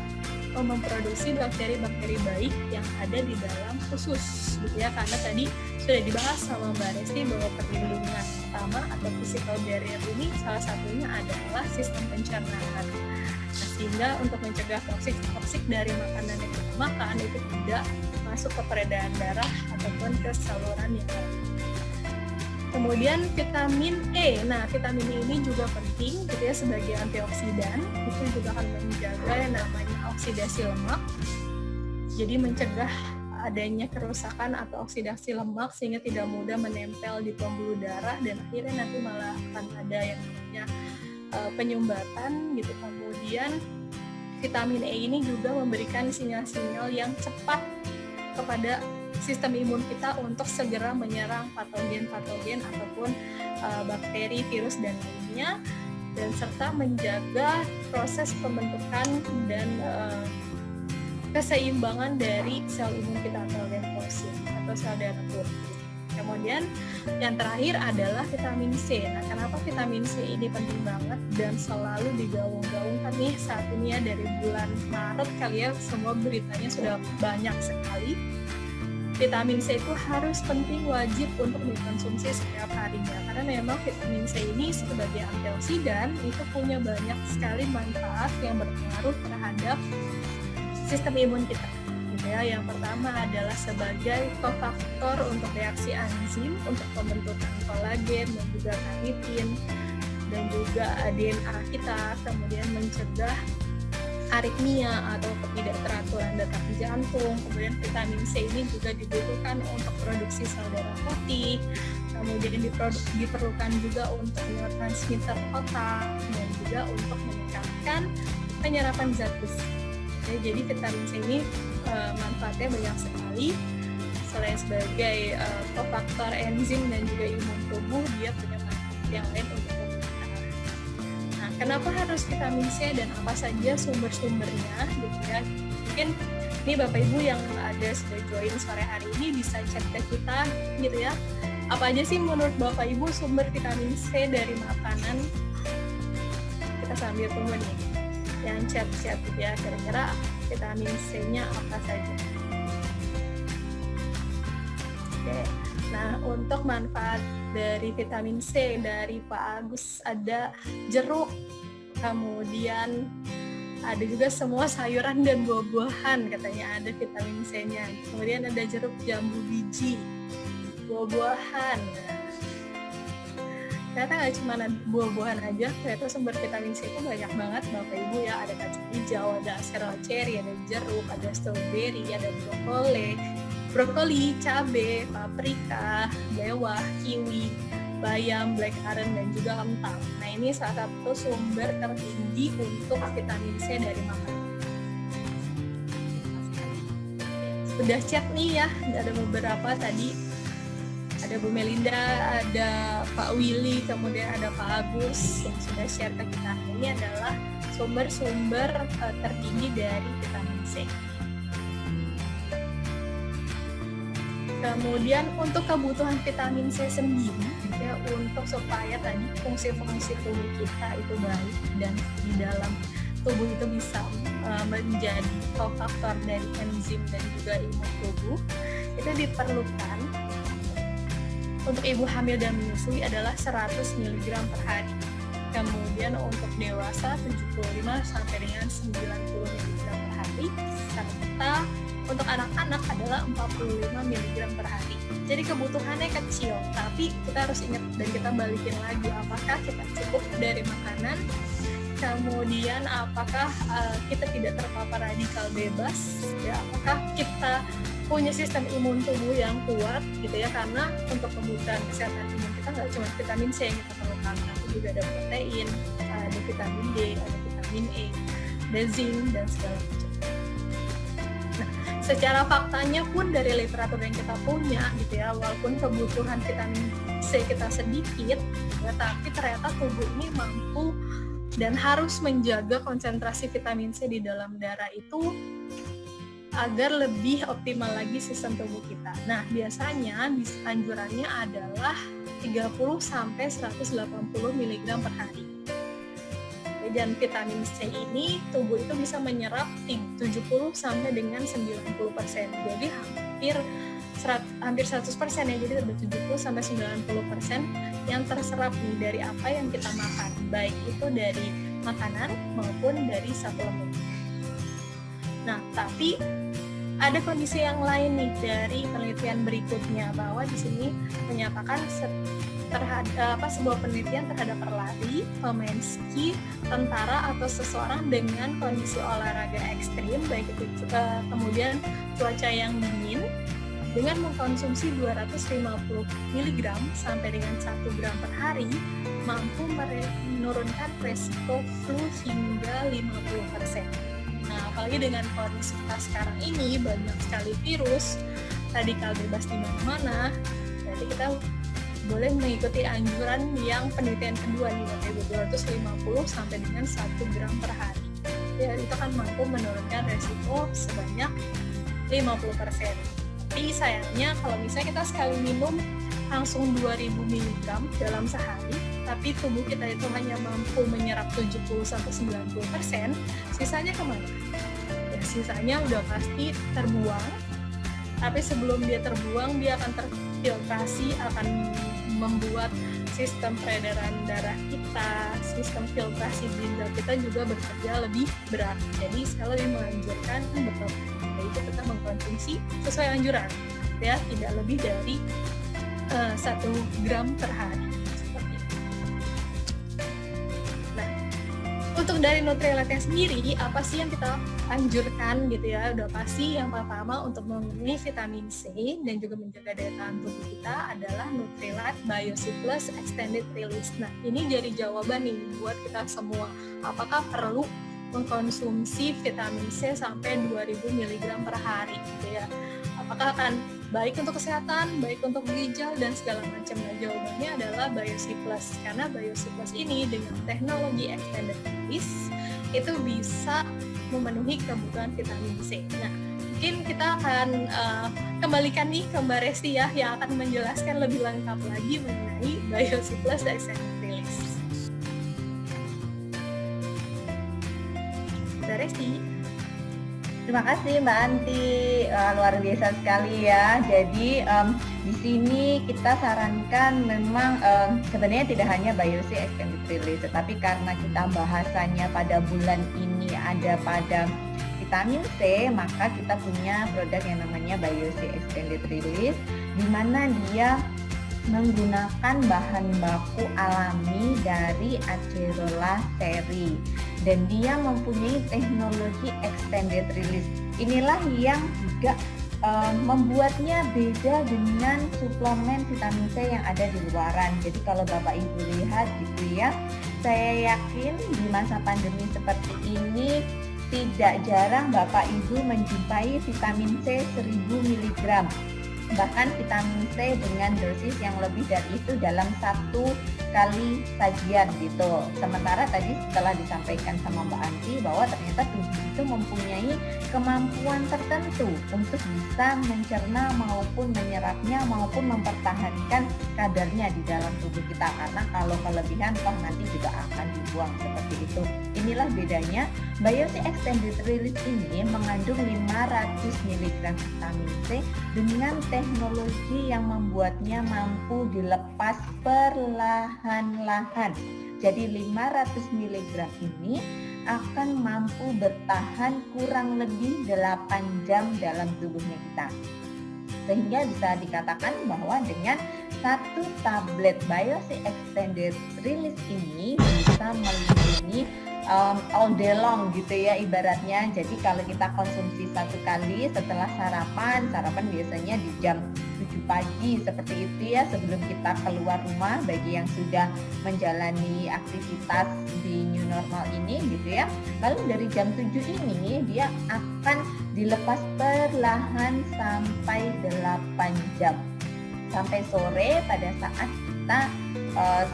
memproduksi bakteri-bakteri baik yang ada di dalam usus, gitu ya. Karena tadi sudah dibahas sama Mbak Resti bahwa perlindungan utama atau physical barrier ini salah satunya adalah sistem pencernaan. Sehingga untuk mencegah toksik dari makanan yang kita makan itu tidak masuk ke peredaran darah ataupun ke saluran yang lain. Kemudian vitamin E. Nah, vitamin E ini juga penting gitu ya sebagai antioksidan. Itu juga akan menjaga yang namanya oksidasi lemak. Jadi mencegah adanya kerusakan atau oksidasi lemak sehingga tidak mudah menempel di pembuluh darah dan akhirnya nanti malah akan ada yang namanya penyumbatan gitu. Kemudian vitamin E ini juga memberikan sinyal-sinyal yang cepat kepada sistem imun kita untuk segera menyerang patogen-patogen ataupun bakteri, virus dan lainnya, dan serta menjaga proses pembentukan dan keseimbangan dari sel imun kita atau limfosit atau sel darah putih. Kemudian yang terakhir adalah vitamin C. Nah, kenapa vitamin C ini penting banget dan selalu digaung-gaungkan nih saat ini ya, dari bulan Maret kali ya, semua beritanya sudah banyak sekali. vitamin C itu harus penting, wajib untuk dikonsumsi setiap harinya, karena memang vitamin C ini sebagai antioksidan itu punya banyak sekali manfaat yang berpengaruh terhadap sistem imun kita. Ya, yang pertama adalah sebagai kofaktor untuk reaksi enzim untuk pembentukan kolagen dan juga keratin dan juga DNA kita, kemudian mencegah aritmia atau ketidakteraturan detak jantung. Kemudian vitamin C ini juga dibutuhkan untuk produksi sel darah putih, kemudian diperlukan juga untuk neurotransmitter otak dan juga untuk meningkatkan penyerapan zat besi. Jadi vitamin C ini manfaatnya banyak sekali. Selain sebagai kofaktor enzim dan juga imun tubuh, dia punya manfaat yang lain untuk tubuh kita. Nah, kenapa harus vitamin C dan apa saja sumber-sumbernya gitu ya? Mungkin ini Bapak Ibu yang ada sudah join sore hari ini bisa chat ke kita gitu ya. Apa aja sih menurut Bapak Ibu sumber vitamin C dari makanan? Kita sambil tunggu nih yang chat-chat ya, kira-kira vitamin C-nya apa saja. Oke. Nah, untuk manfaat dari vitamin C dari Pak Agus ada jeruk, kemudian ada juga semua sayuran dan buah-buahan katanya ada vitamin C-nya. Kemudian ada jeruk, jambu biji, buah-buahan. Ternyata nggak cuma buah-buahan aja, ternyata sumber vitamin C itu banyak banget Bapak Ibu ya. Ada kacang hijau, ada serol cherry, ada jeruk, ada strawberry, ada brokoli, cabai, paprika, bawang, kiwi, bayam, blackcurrant, dan juga kentang. Nah, ini salah satu sumber tertinggi untuk vitamin C dari makanan. Sudah chat nih ya, ada beberapa tadi. Ada Bu Melinda, ada Pak Willy, kemudian ada Pak Agus yang sudah share ke kita. Ini adalah sumber-sumber tertinggi dari vitamin C. Kemudian untuk kebutuhan vitamin C sendiri, ya, untuk supaya tadi fungsi-fungsi tubuh kita itu baik dan di dalam tubuh itu bisa menjadi kofaktor dari enzim dan juga imun tubuh, itu diperlukan untuk ibu hamil dan menyusui adalah 100 mg per hari. Kemudian untuk dewasa 75 sampai dengan 90 mg per hari, serta untuk anak-anak adalah 45 mg per hari. Jadi kebutuhannya kecil, tapi kita harus ingat dan kita balikin lagi apakah kita cukup dari makanan, kemudian apakah kita tidak terpapar radikal bebas, ya, apakah kita punya sistem imun tubuh yang kuat gitu ya, karena untuk kebutuhan kesehatan imun kita nggak cuma vitamin C yang kita perlukan, tapi juga ada protein, ada vitamin D, ada vitamin E, ada zinc dan segala macam. Nah, secara faktanya pun dari literatur yang kita punya gitu ya, walaupun kebutuhan vitamin C kita sedikit, ya, tapi ternyata tubuh ini mampu dan harus menjaga konsentrasi vitamin C di dalam darah itu agar lebih optimal lagi sistem tubuh kita. Nah, biasanya anjurannya adalah 30 sampai 180 mg per hari. Dan vitamin C ini tubuh itu bisa menyerap 70 sampai dengan 90%. Jadi hampir 100% ya. Jadi ada 70 sampai 90% yang terserap nih dari apa yang kita makan, baik itu dari makanan maupun dari suplemen. Nah, tapi ada kondisi yang lain nih dari penelitian berikutnya, bahwa di sini menyatakan terhadap sebuah penelitian terhadap pelari, pemain ski, tentara atau seseorang dengan kondisi olahraga ekstrim, baik itu kemudian cuaca yang dingin, dengan mengkonsumsi 250 mg sampai dengan 1 gram per hari, mampu menurunkan resiko flu hingga 50%. Nah, apalagi dengan kondisi kita sekarang ini banyak sekali virus, radikal bebas di mana-mana, jadi kita boleh mengikuti anjuran yang penelitian kedua nih, 250 sampai dengan 1 gram per hari. Ya, itu kan mampu menurunkan resiko sebanyak 50%. Tapi sayangnya kalau misalnya kita sekali minum langsung 2000 mg dalam sehari, tapi tubuh kita itu hanya mampu menyerap 70-90%, sisanya kemana? Ya, sisanya udah pasti terbuang Tapi sebelum dia terbuang, dia akan terfiltrasi, akan membuat sistem peredaran darah kita, sistem filtrasi ginjal kita juga bekerja lebih berat. Jadi saya lebih menganjurkan yaitu tetap mengkonsumsi sesuai anjuran, ya, tidak lebih dari 1 gram per hari. Seperti itu. Nah, untuk dari Nutrilite sendiri, apa sih yang kita anjurkan gitu ya? Udah pasti yang pertama untuk memenuhi vitamin C dan juga menjaga daya tahan tubuh kita adalah Nutrilite BioC Plus Extended Release. Nah, ini jadi jawaban nih buat kita semua. Apakah perlu mengkonsumsi vitamin C sampai 2000 mg per hari gitu ya? Apakah akan baik untuk kesehatan, baik untuk ginjal dan segala macam? Nah, jawabannya adalah BioC Plus, karena BioC Plus ini dengan teknologi extended release itu bisa memenuhi kebutuhan vitamin C. Nah, mungkin kita akan kembalikan nih ke Mbak Resti ya, yang akan menjelaskan lebih lengkap lagi mengenai BioC Plus extended release. Mbak Resti. Terima kasih Mbak Anti, luar biasa sekali ya. Jadi di sini kita sarankan memang sebenarnya tidak hanya BioC Extended Release, tetapi karena kita bahasanya pada bulan ini ada pada vitamin C, maka kita punya produk yang namanya BioC Extended Release, di mana dia menggunakan bahan baku alami dari Acerola seri dan dia mempunyai teknologi extended release. Inilah yang juga membuatnya beda dengan suplemen vitamin C yang ada di luaran. Jadi kalau Bapak Ibu lihat gitu ya, saya yakin di masa pandemi seperti ini tidak jarang Bapak Ibu menjumpai vitamin C 1000 mg. Bahkan vitamin C dengan dosis yang lebih dari itu dalam 1 kali sajian gitu. Sementara tadi setelah disampaikan sama Mbak Anti bahwa ternyata tubuh itu mempunyai kemampuan tertentu untuk bisa mencerna maupun menyerapnya maupun mempertahankan kadarnya di dalam tubuh kita, karena kalau kelebihan toh nanti juga akan dibuang seperti itu. Inilah bedanya BioC Extended Release ini mengandung 500 mg vitamin C dengan teknologi yang membuatnya mampu dilepas perlahan-lahan. Jadi 500 mg ini akan mampu bertahan kurang lebih 8 jam dalam tubuhnya kita. Sehingga bisa dikatakan bahwa dengan 1 tablet BioC Extended Release ini bisa melindungi all day long gitu ya ibaratnya. Jadi kalau kita konsumsi 1 kali setelah sarapan biasanya di jam 7 pagi seperti itu ya, sebelum kita keluar rumah bagi yang sudah menjalani aktivitas di new normal ini gitu ya. Lalu dari jam 7 ini dia akan dilepas perlahan sampai 8 jam sampai sore pada saat kita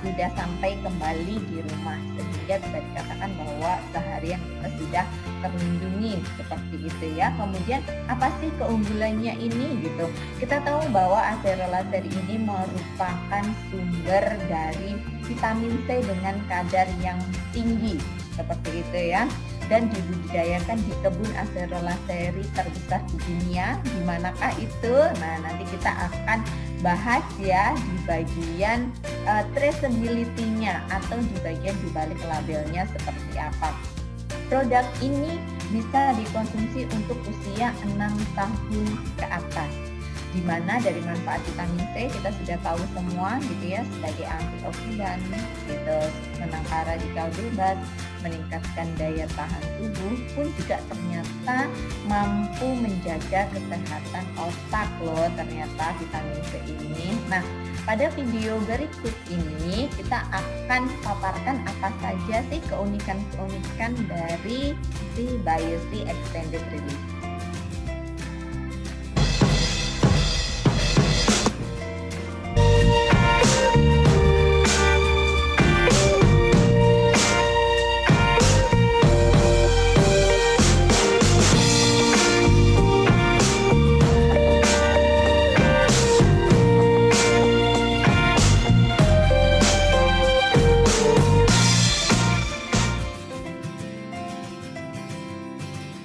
sudah sampai kembali di rumah, sehingga bisa dikatakan bahwa seharian kita sudah terlindungi seperti itu ya. Kemudian apa sih keunggulannya ini gitu? Kita tahu bahwa Acerola seri ini merupakan sumber dari vitamin C dengan kadar yang tinggi seperti itu ya, dan dibudidayakan di kebun Acerola seri terbesar di dunia. Di manakah itu? Nah, nanti kita akan bahas ya di bagian traceability-nya atau di bagian dibalik labelnya seperti apa. Produk ini bisa dikonsumsi untuk usia 6 tahun ke atas, di mana dari manfaat vitamin C kita sudah tahu semua gitu ya, sebagai antioksidan gitu, menangkal radikal bebas, meningkatkan daya tahan tubuh, pun juga ternyata mampu menjaga kesehatan otak loh ternyata vitamin C ini. Nah, pada video berikut ini kita akan paparkan apa saja sih keunikan-keunikan dari si BioC Extended Release.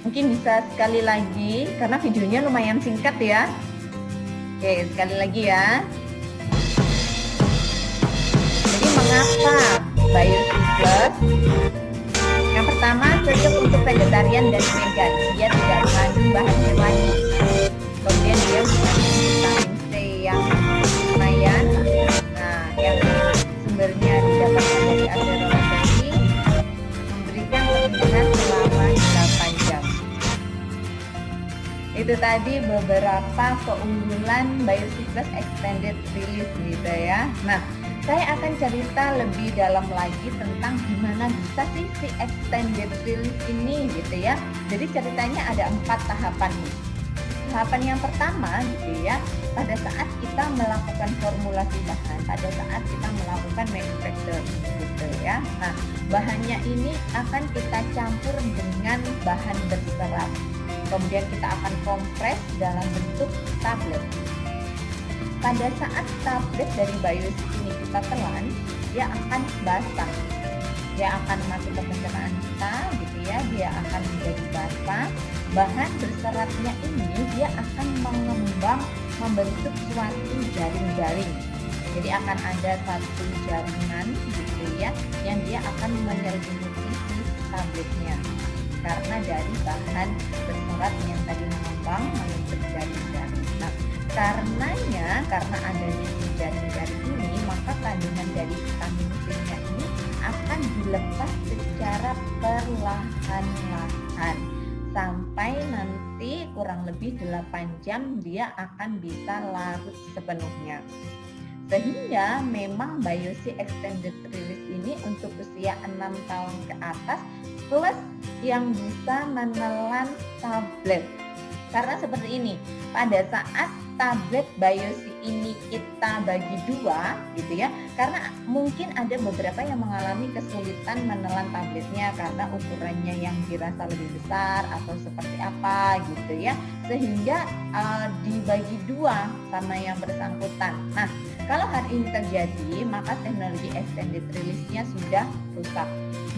Mungkin bisa sekali lagi, karena videonya lumayan singkat ya. Oke, sekali lagi ya. Jadi mengapa Biosi Plus? Yang pertama, cocok untuk vegetarian dan vegan. Dia tidak mengandung bahan hewani. Kemudian dia mengandung vitamin C yang lumayan. Nah, yang sumbernya didapatkan dari Acerola memberikan kemenangan selama 8 jam. Itu tadi beberapa keunggulan Biosi Plus Extended Release gitu ya. Nah, saya akan cerita lebih dalam lagi tentang gimana bisa sih si Extended Release ini gitu ya. Jadi ceritanya ada 4 tahapan nih. Tahapan yang pertama gitu ya, pada saat kita melakukan formulasi bahan, pada saat kita melakukan manufacturing gitu ya. Nah, bahannya ini akan kita campur dengan bahan berserat. Kemudian kita akan kompres dalam bentuk tablet. Pada saat tablet dari Biosi ini kita telan, dia akan basah. Dia akan masuk ke pencernaan kita gitu ya, dia akan menjadi basah. Bahan berseratnya ini dia akan mengembang membentuk suatu jaring-jaring. Jadi akan ada satu jaringan gitu ya, yang dia akan menyelimuti si tabletnya. Karena dari bahan berserat yang tadi mengembang membentuk jaring-jaring. Nah, karena adanya si jaring-jaring ini, maka kandungan dari vitamin C-nya ini akan dilepas secara perlahan-lahan sampai nanti kurang lebih 8 jam dia akan bisa larut sepenuhnya. Sehingga memang Biosi Extended Release ini untuk usia 6 tahun ke atas plus yang bisa menelan tablet. Karena seperti ini, pada saat tablet Biosi ini kita bagi 2 gitu ya, karena mungkin ada beberapa yang mengalami kesulitan menelan tabletnya karena ukurannya yang dirasa lebih besar atau seperti apa gitu ya, sehingga dibagi 2 sama yang bersangkutan. Nah, kalau hal ini terjadi, maka teknologi extended release-nya sudah rusak.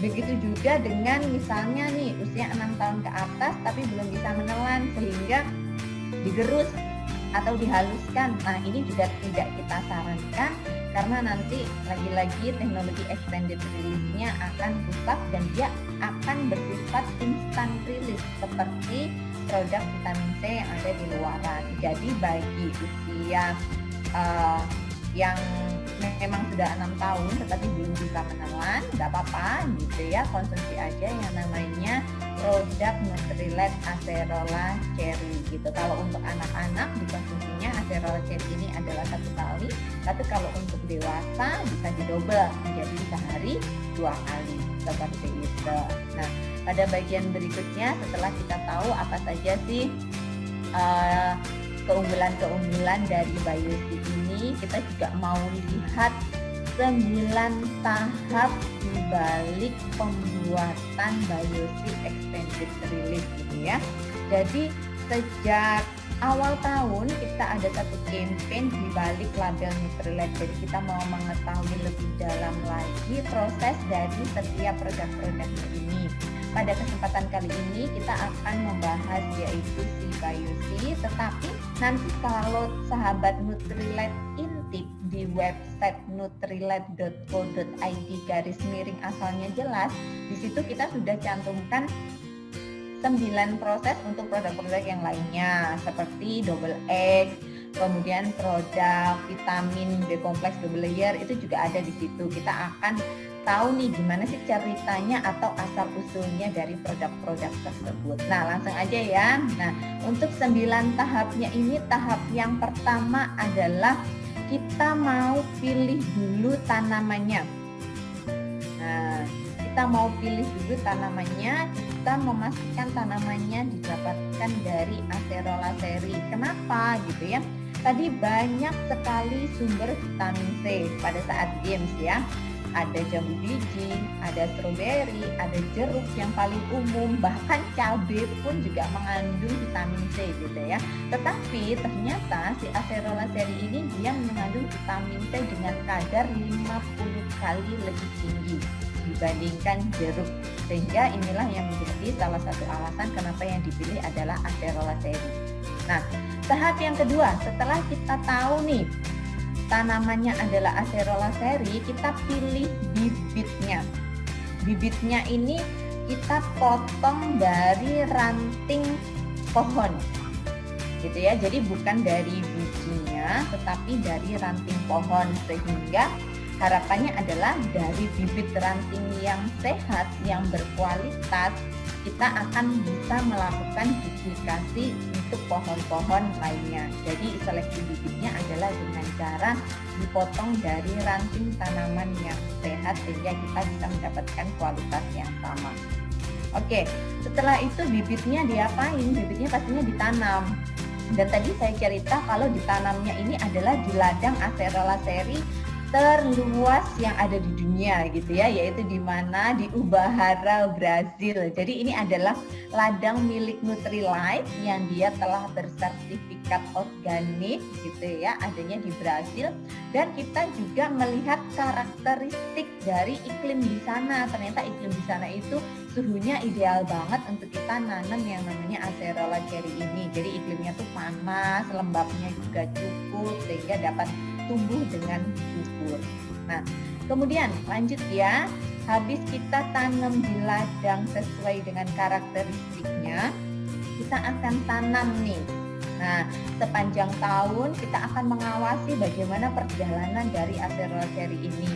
Begitu juga dengan misalnya nih usia 6 tahun ke atas tapi belum bisa menelan sehingga digerus atau dihaluskan. Nah, ini juga tidak kita sarankan karena nanti lagi-lagi teknologi extended release-nya akan rusak dan dia akan bersifat instant release seperti produk vitamin C yang ada di luaran. Jadi bagi usia yang memang sudah 6 tahun tetapi belum bisa menelan, nggak apa-apa gitu ya, konsumsi aja yang namanya produk Nutrilite Acerola Cherry gitu. Kalau untuk anak-anak dikonsumsinya Acerola Cherry ini adalah 1 kali, tapi kalau untuk dewasa bisa didobel menjadi sehari 2 kali seperti itu. Nah, pada bagian berikutnya setelah kita tahu apa saja sih keunggulan-keunggulan dari Biosi ini, kita juga mau lihat 9 tahap di balik pembuatan Biosi Extended Release gitu ya. Jadi sejak awal tahun kita ada satu campaign di balik label Nutrilite. Jadi kita mau mengetahui lebih dalam lagi proses dari setiap produk-produknya ini. Pada kesempatan kali ini kita akan membahas yaitu si Biosi, tetapi nanti kalau sahabat Nutrilite intip di website nutrilite.co.id / asalnya jelas, di situ kita sudah cantumkan 9 proses untuk produk-produk yang lainnya seperti double egg, kemudian produk vitamin B kompleks double layer itu juga ada di situ. Kita akan tahu nih gimana sih ceritanya atau asal usulnya dari produk-produk tersebut. Nah, langsung aja ya. Nah, untuk 9 tahapnya ini, tahap yang pertama adalah kita mau pilih dulu tanamannya. Nah, kita mau pilih dulu tanamannya, kita memastikan tanamannya didapatkan dari Acerola Cherry. Kenapa gitu ya? Tadi banyak sekali sumber vitamin C pada saat games ya. Ada jambu biji, ada stroberi, ada jeruk yang paling umum, bahkan cabai pun juga mengandung vitamin C gitu ya. Tetapi ternyata si Acerola Cherry ini dia mengandung vitamin C dengan kadar 50 kali lebih tinggi dibandingkan jeruk. Sehingga inilah yang menjadi salah satu alasan kenapa yang dipilih adalah Acerola Cherry. Nah, Tahap yang kedua, setelah kita tahu nih tanamannya adalah Acerola seri, kita pilih bibitnya. Bibitnya ini kita potong dari ranting pohon, gitu ya. Jadi bukan dari bijinya, tetapi dari ranting pohon, sehingga harapannya adalah dari bibit ranting yang sehat, yang berkualitas, kita akan bisa melakukan duplikasi untuk pohon-pohon lainnya. Jadi seleksi bibitnya adalah dengan cara dipotong dari ranting tanaman yang sehat sehingga kita bisa mendapatkan kualitas yang sama. Oke, setelah itu bibitnya diapain? Bibitnya pastinya ditanam. Dan tadi saya cerita kalau ditanamnya ini adalah di ladang Acerola seri terluas yang ada di dunia, gitu ya, yaitu di mana di Ubahara, Brazil. Jadi ini adalah ladang milik Nutrilite yang dia telah bersertifikat organik, gitu ya, adanya di Brazil. Dan kita juga melihat karakteristik dari iklim di sana. Ternyata iklim di sana itu suhunya ideal banget untuk kita nanam yang namanya Acerola cherry ini. Jadi iklimnya tuh panas, lembabnya juga cukup sehingga dapat tumbuh dengan subur. Nah, kemudian lanjut ya. Habis kita tanam di ladang sesuai dengan karakteristiknya, kita akan tanam nih. Nah, sepanjang tahun kita akan mengawasi bagaimana perjalanan dari Acerola cherry ini.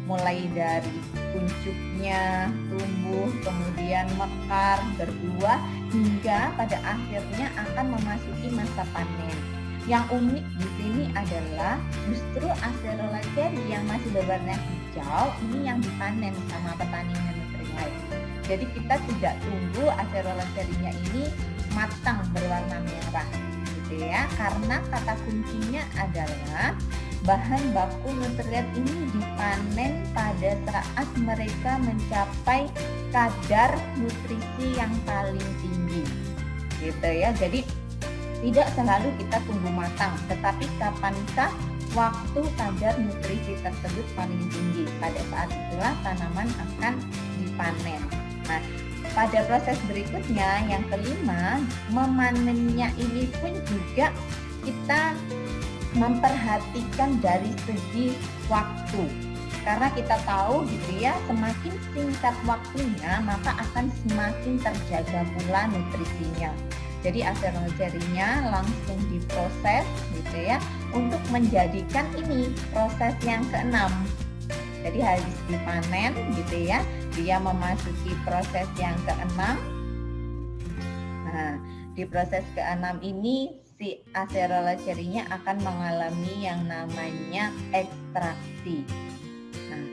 Mulai dari kuncupnya tumbuh, kemudian mekar, berbuah, hingga pada akhirnya akan memasuki masa panen. Yang unik di sini adalah justru Acerola cherry yang masih berwarna hijau ini yang dipanen sama petaninya Nutrilite. Jadi kita tidak tunggu Acerola cherry-nya ini matang berwarna merah, gitu ya. Karena kata kuncinya adalah bahan baku Nutrilite ini dipanen pada saat mereka mencapai kadar nutrisi yang paling tinggi, gitu ya. Jadi tidak selalu kita tunggu matang, tetapi kapankah waktu kadar nutrisi tersebut paling tinggi, pada saat itulah tanaman akan dipanen. Nah, pada proses berikutnya yang kelima, memanennya ini pun juga kita memperhatikan dari segi waktu. Karena kita tahu gitu ya, semakin singkat waktunya maka akan semakin terjaga pula nutrisinya. Jadi Acerola cherry-nya langsung diproses gitu ya, untuk menjadikan ini proses yang keenam. Jadi habis dipanen gitu ya, dia memasuki proses yang keenam. Nah, di proses keenam ini si Acerola cherry-nya akan mengalami yang namanya ekstraksi. Nah,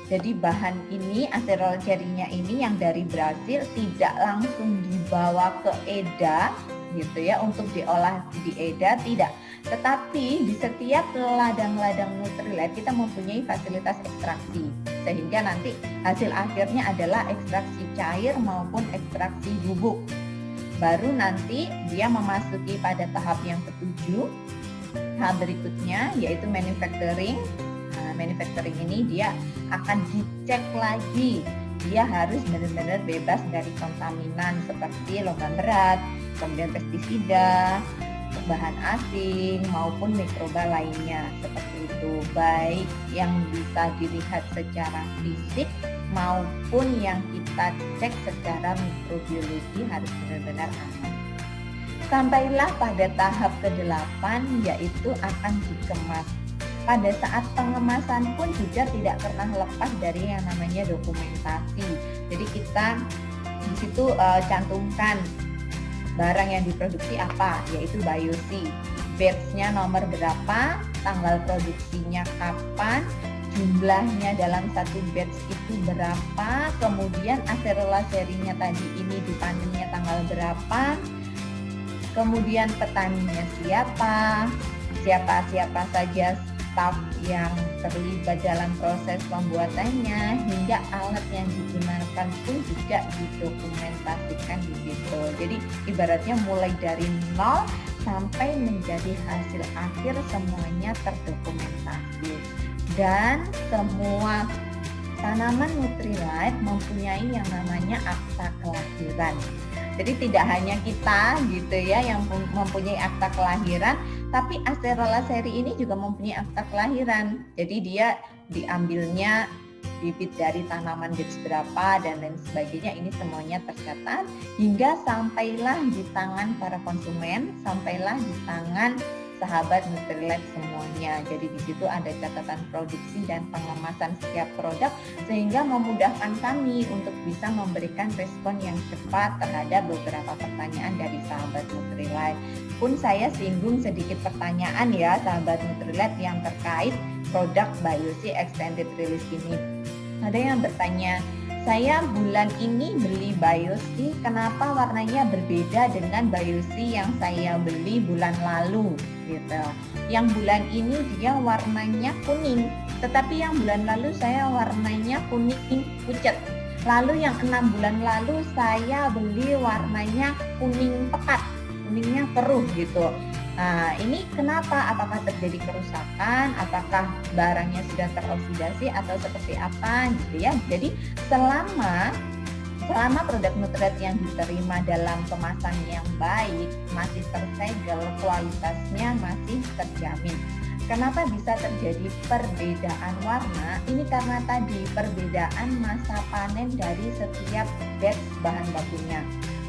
jadi bahan ini, Acerola cherry-nya ini yang dari Brazil tidak langsung dibawa ke EDA gitu ya untuk diolah di EDA, tidak. Tetapi di setiap ladang-ladang Nutrilite kita mempunyai fasilitas ekstraksi, sehingga nanti hasil akhirnya adalah ekstraksi cair maupun ekstraksi bubuk. Baru nanti dia memasuki pada tahap yang ketujuh. Tahap berikutnya yaitu manufacturing. Nah, manufacturing ini dia akan dicek lagi, dia harus benar-benar bebas dari kontaminan seperti logam berat, kemudian pestisida, bahan asing maupun mikroba lainnya seperti itu, baik yang bisa dilihat secara fisik maupun yang kita cek secara mikrobiologi harus benar-benar aman. Sampailah pada tahap ke-8 yaitu akan dikemas. Pada saat pengemasan pun juga tidak pernah lepas dari yang namanya dokumentasi. Jadi kita di situ cantumkan barang yang diproduksi apa, yaitu BioC, batch-nya nomor berapa, tanggal produksinya kapan, jumlahnya dalam satu batch itu berapa, kemudian Acerola cherry-nya tadi ini dipanennya tanggal berapa, kemudian petaninya siapa saja staf yang terlibat dalam proses pembuatannya, hingga alat yang digunakan pun juga didokumentasikan di situ. Jadi ibaratnya mulai dari nol sampai menjadi hasil akhir semuanya terdokumentasi. Dan semua tanaman Nutrilite mempunyai yang namanya akta kelahiran. Jadi tidak hanya kita gitu ya yang mempunyai akta kelahiran, tapi acerola seri ini juga mempunyai akta kelahiran. Jadi dia diambilnya bibit dari tanaman jenis berapa dan lain sebagainya, ini semuanya tercatat hingga sampailah di tangan para konsumen, sampailah di tangan sahabat Nutrilite semuanya. Jadi di situ ada catatan produksi dan pengemasan setiap produk sehingga memudahkan kami untuk bisa memberikan respon yang cepat terhadap beberapa pertanyaan dari sahabat Nutrilite. Pun saya singgung sedikit pertanyaan ya sahabat Nutrilite yang terkait produk Biosi Extended Release ini. Ada yang bertanya, saya bulan ini beli Biosi, kenapa warnanya berbeda dengan Biosi yang saya beli bulan lalu gitu. Yang bulan ini dia warnanya kuning, tetapi yang bulan lalu saya warnanya kuning pucat. Lalu yang 6 bulan lalu saya beli warnanya kuning pekat, kuningnya keruh gitu. Nah, ini kenapa? Apakah terjadi kerusakan? Apakah barangnya sudah teroksidasi atau seperti apa gitu ya? Jadi selama produk Nutrilite yang diterima dalam kemasan yang baik, masih tersegel, kualitasnya masih terjamin. Kenapa bisa terjadi perbedaan warna? Ini karena tadi perbedaan masa panen dari setiap batch bahan bakunya.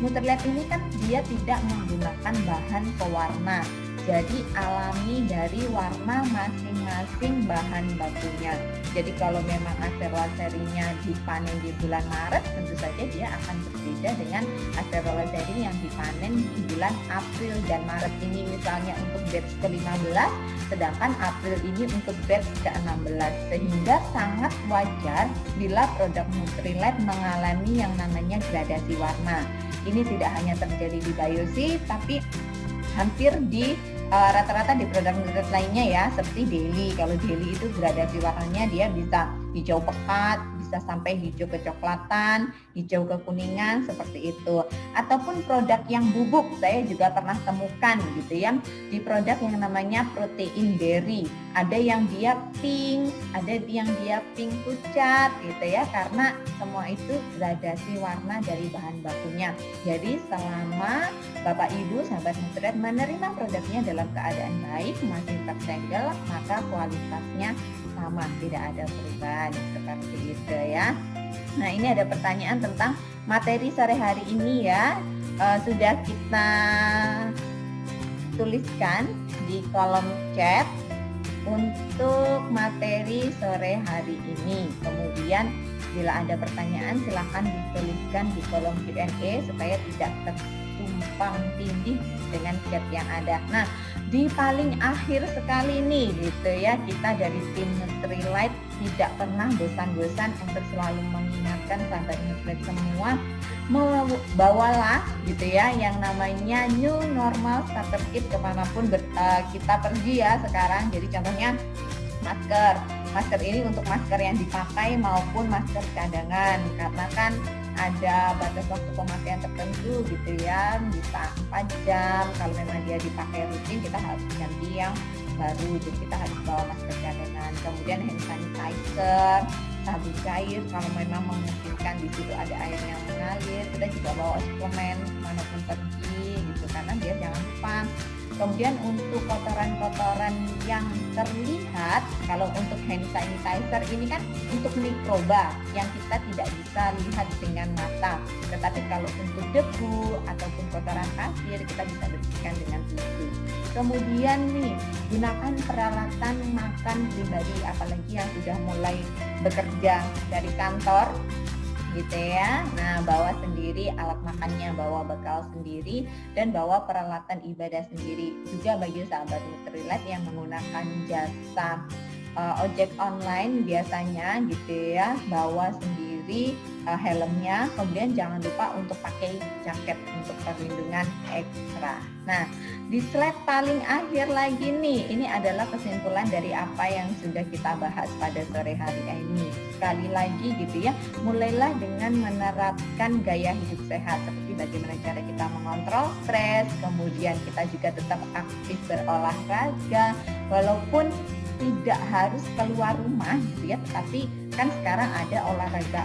Nutrilite ini kan dia tidak menggunakan bahan pewarna, jadi alami dari warna masing-masing bahan bakunya. Jadi kalau memang acerola serinya dipanen di bulan Maret, tentu saja dia akan berbeda dengan acerola seri yang dipanen di bulan April dan Maret ini misalnya untuk batch ke-15, sedangkan April ini untuk batch ke-16. Sehingga sangat wajar bila produk Nutrilite mengalami yang namanya gradasi warna. Ini tidak hanya terjadi di Biosi, tapi hampir di rata-rata di produk Nutrilite lainnya ya, seperti Daily. Kalau Daily itu gradasi warnanya dia bisa hijau pekat, bisa sampai hijau kecoklatan, hijau kekuningan seperti itu. Ataupun produk yang bubuk, saya juga pernah temukan gitu ya, di produk yang namanya protein berry. Ada yang dia pink, ada yang dia pink pucat gitu ya, karena semua itu gradasi warna dari bahan bakunya. Jadi selama Bapak Ibu sahabat Nutrilite menerima produknya dalam keadaan baik, masih tersegel, maka kualitasnya sama, tidak ada perubahan seperti itu ya. Nah, ini ada pertanyaan tentang materi sore hari ini ya. Sudah kita tuliskan di kolom chat untuk materi sore hari ini. Kemudian bila ada pertanyaan silahkan dituliskan di kolom Q&A supaya tidak tertumpang tindih dengan chat yang ada. Nah, di paling akhir sekali nih gitu ya, kita dari tim Nutrilite tidak pernah bosan-bosan untuk selalu mengingatkan sahabat Nutrilite semua, bawalah gitu ya yang namanya new normal starter kit kemanapun kita pergi ya sekarang. Jadi contohnya masker ini untuk masker yang dipakai maupun masker cadangan, karena kan ada batas waktu pemakaian tertentu gitu ya, bisa 4 jam. Kalau memang dia dipakai rutin kita harus ganti yang baru, jadi kita harus bawa masker cadangan. Kemudian hand sanitizer, sabun cair kalau memang memungkinkan, di situ ada air yang mengalir. Kita juga bawa suplemen manapun pergi gitu, karena biar jangan lupa. Kemudian untuk kotoran-kotoran yang terlihat, kalau untuk hand sanitizer ini kan untuk mikroba yang kita tidak bisa lihat dengan mata. Tetapi kalau untuk debu ataupun kotoran pasir kita bisa bersihkan dengan tisu. Kemudian nih, gunakan peralatan makan pribadi, apalagi yang sudah mulai bekerja dari kantor gitu ya. Nah, bawa sendiri alat makannya, bawa bekal sendiri, dan bawa peralatan ibadah sendiri. Juga bagi sahabat Nutrilite yang menggunakan jasa ojek online biasanya gitu ya, bawa sendiri helmnya. Kemudian jangan lupa untuk pakai jaket untuk perlindungan ekstra. Nah, di slide paling akhir lagi nih, ini adalah kesimpulan dari apa yang sudah kita bahas pada sore hari ini. Sekali lagi gitu ya, mulailah dengan menerapkan gaya hidup sehat, seperti bagaimana cara kita mengontrol stres, kemudian kita juga tetap aktif berolahraga, walaupun tidak harus keluar rumah gitu ya, tetapi kan sekarang ada olahraga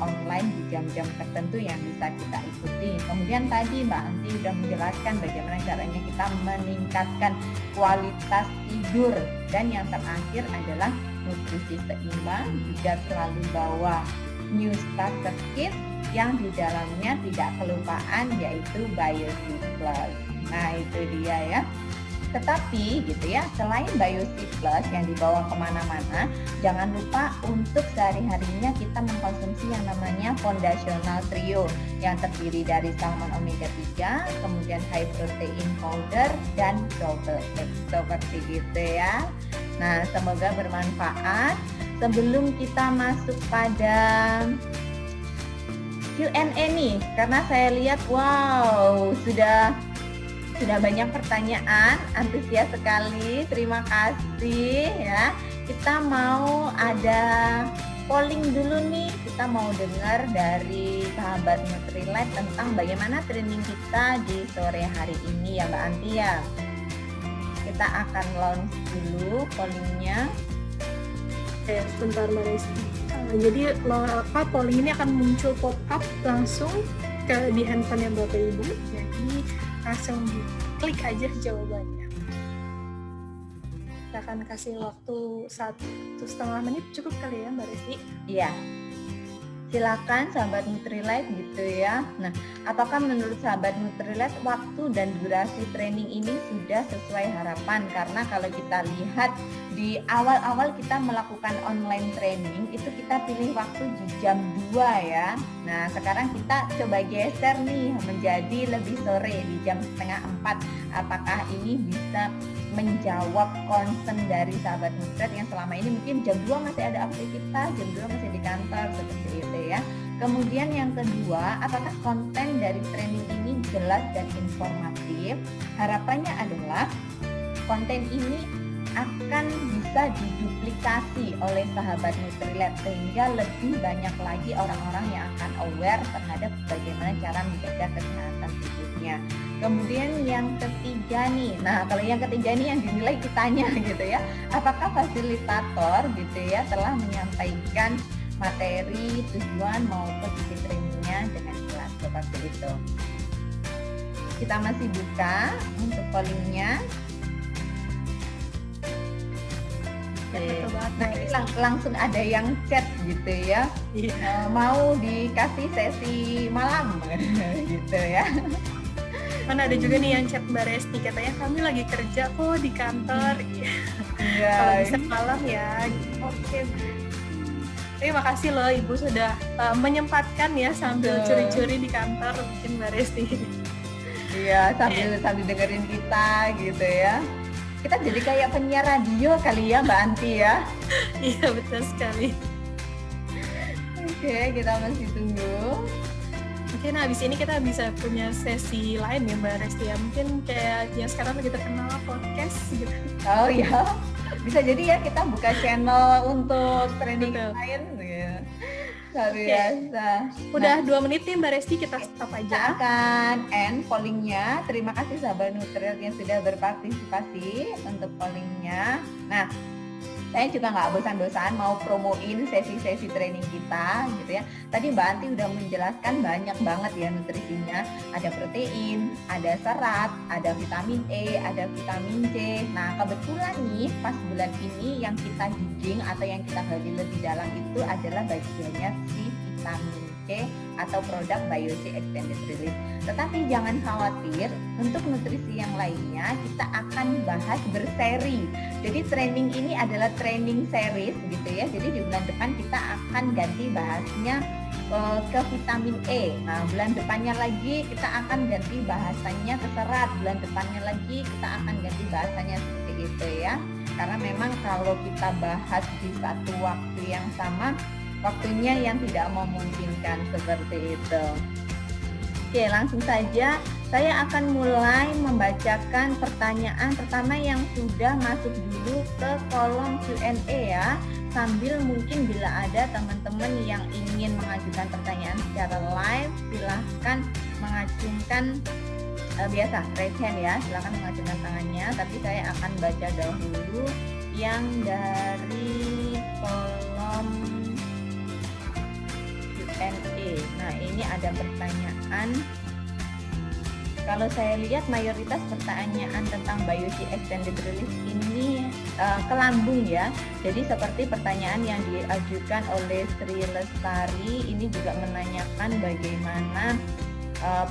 online di jam-jam tertentu yang bisa kita ikuti. Kemudian tadi Mbak Anti sudah menjelaskan bagaimana caranya kita meningkatkan kualitas tidur. Dan yang terakhir adalah nutrisi seimbang, juga selalu bawa New Starter Kit yang di dalamnya tidak kelupaan yaitu BioShield Plus. Nah itu dia ya. Tetapi gitu ya, selain BioShield Plus yang dibawa kemana-mana, jangan lupa untuk sehari-harinya kita mengkonsumsi yang namanya Foundational Trio yang terdiri dari salmon omega 3, kemudian high protein powder, dan double egg seperti itu ya. Nah semoga bermanfaat. Sebelum kita masuk pada Q&A nih, karena saya lihat wow sudah banyak pertanyaan, antusias sekali. Terima kasih ya. Kita mau ada polling dulu nih. Kita mau dengar dari sahabat Nutrilite tentang bagaimana training kita di sore hari ini ya Mbak Anti ya. Kita akan launch dulu pollingnya. Sebentar Mbak Resti. Jadi polling ini akan muncul pop-up langsung di handphone Bapak Ibu. Jadi langsung klik aja jawabannya. Kita akan kasih waktu 1,5 menit, cukup kali ya Mbak Resti? Iya. Silakan sahabat Nutrilite gitu ya. Nah, apakah menurut sahabat Nutrilite waktu dan durasi training ini sudah sesuai harapan? Karena kalau kita lihat di awal-awal kita melakukan online training itu kita pilih waktu di jam 2 ya. Nah, sekarang kita coba geser nih menjadi lebih sore di jam 3:30. Apakah ini bisa menjawab concern dari sahabat Nutrilite yang selama ini mungkin jam 2 masih ada aktivitas, jam 2 masih di kantor seperti itu ya. Kemudian yang kedua, apakah konten dari training ini jelas dan informatif? Harapannya adalah konten ini akan bisa diduplikasi oleh sahabat Nutrilite sehingga lebih banyak lagi orang-orang yang akan aware terhadap bagaimana cara menjaga kesehatan tubuhnya. Kemudian yang ketiga nih, nah kalau yang ketiga nih yang dinilai kitanya gitu ya, apakah fasilitator gitu ya telah menyampaikan materi, tujuan maupun isi trainingnya dengan jelas seperti itu. Kita masih buka untuk pollingnya. Nah ini langsung ada yang chat gitu ya, mau dikasih sesi malam gitu ya. Kan ada juga nih yang chat Mbak Resti, katanya kami lagi kerja kok di kantor. Kalau bisa malam ya. Oke. Terima kasih loh Ibu sudah menyempatkan ya sambil curi-curi di kantor bikin Mbak Resti. Iya, sambil dengerin kita gitu ya. Kita jadi kayak penyiar radio kali ya Mbak Anti ya. Iya betul sekali. Oke, kita masih tunggu. Mungkin habis ini kita bisa punya sesi lain ya Mbak Resti ya. Mungkin kayak yang sekarang lagi terkenal podcast gitu. Oh iya, bisa jadi ya kita buka channel untuk training lain ya. Luar biasa. Udah 2 menit nih Mbak Resti, kita stop aja. Kita akan end pollingnya. Terima kasih sahabat Nutrilite yang sudah berpartisipasi untuk pollingnya. Nah, saya juga nggak bosan-bosan mau promoin sesi-sesi training kita gitu ya. Tadi Mbak Anti udah menjelaskan banyak banget ya nutrisinya. Ada protein, ada serat, ada vitamin E, ada vitamin C. Nah kebetulan nih pas bulan ini yang kita digging atau yang kita gali lebih dalam itu adalah bagiannya si vitamin C atau produk BioC Extended Release. Tetapi jangan khawatir, untuk nutrisi yang lainnya kita akan bahas berseri. Jadi training ini adalah training series gitu ya. Jadi di bulan depan kita akan ganti bahasnya ke vitamin E. Nah bulan depannya lagi kita akan ganti bahasanya ke serat. Bulan depannya lagi kita akan ganti bahasanya seperti itu ya. Karena memang kalau kita bahas di satu waktu yang sama, waktunya yang tidak memungkinkan seperti itu. Oke, langsung saja saya akan mulai membacakan pertanyaan pertama yang sudah masuk dulu ke kolom Q&A ya. Sambil mungkin bila ada teman-teman yang ingin mengajukan pertanyaan secara live, silahkan mengacungkan biasa raise hand ya, silahkan mengacungkan tangannya. Tapi saya akan baca dahulu yang dari kolom Q&A. Nah, ini ada pertanyaan. Kalau saya lihat mayoritas pertanyaan tentang biopsi extended release ini kelambung ya. Jadi seperti pertanyaan yang diajukan oleh Sri Lestari ini juga menanyakan bagaimana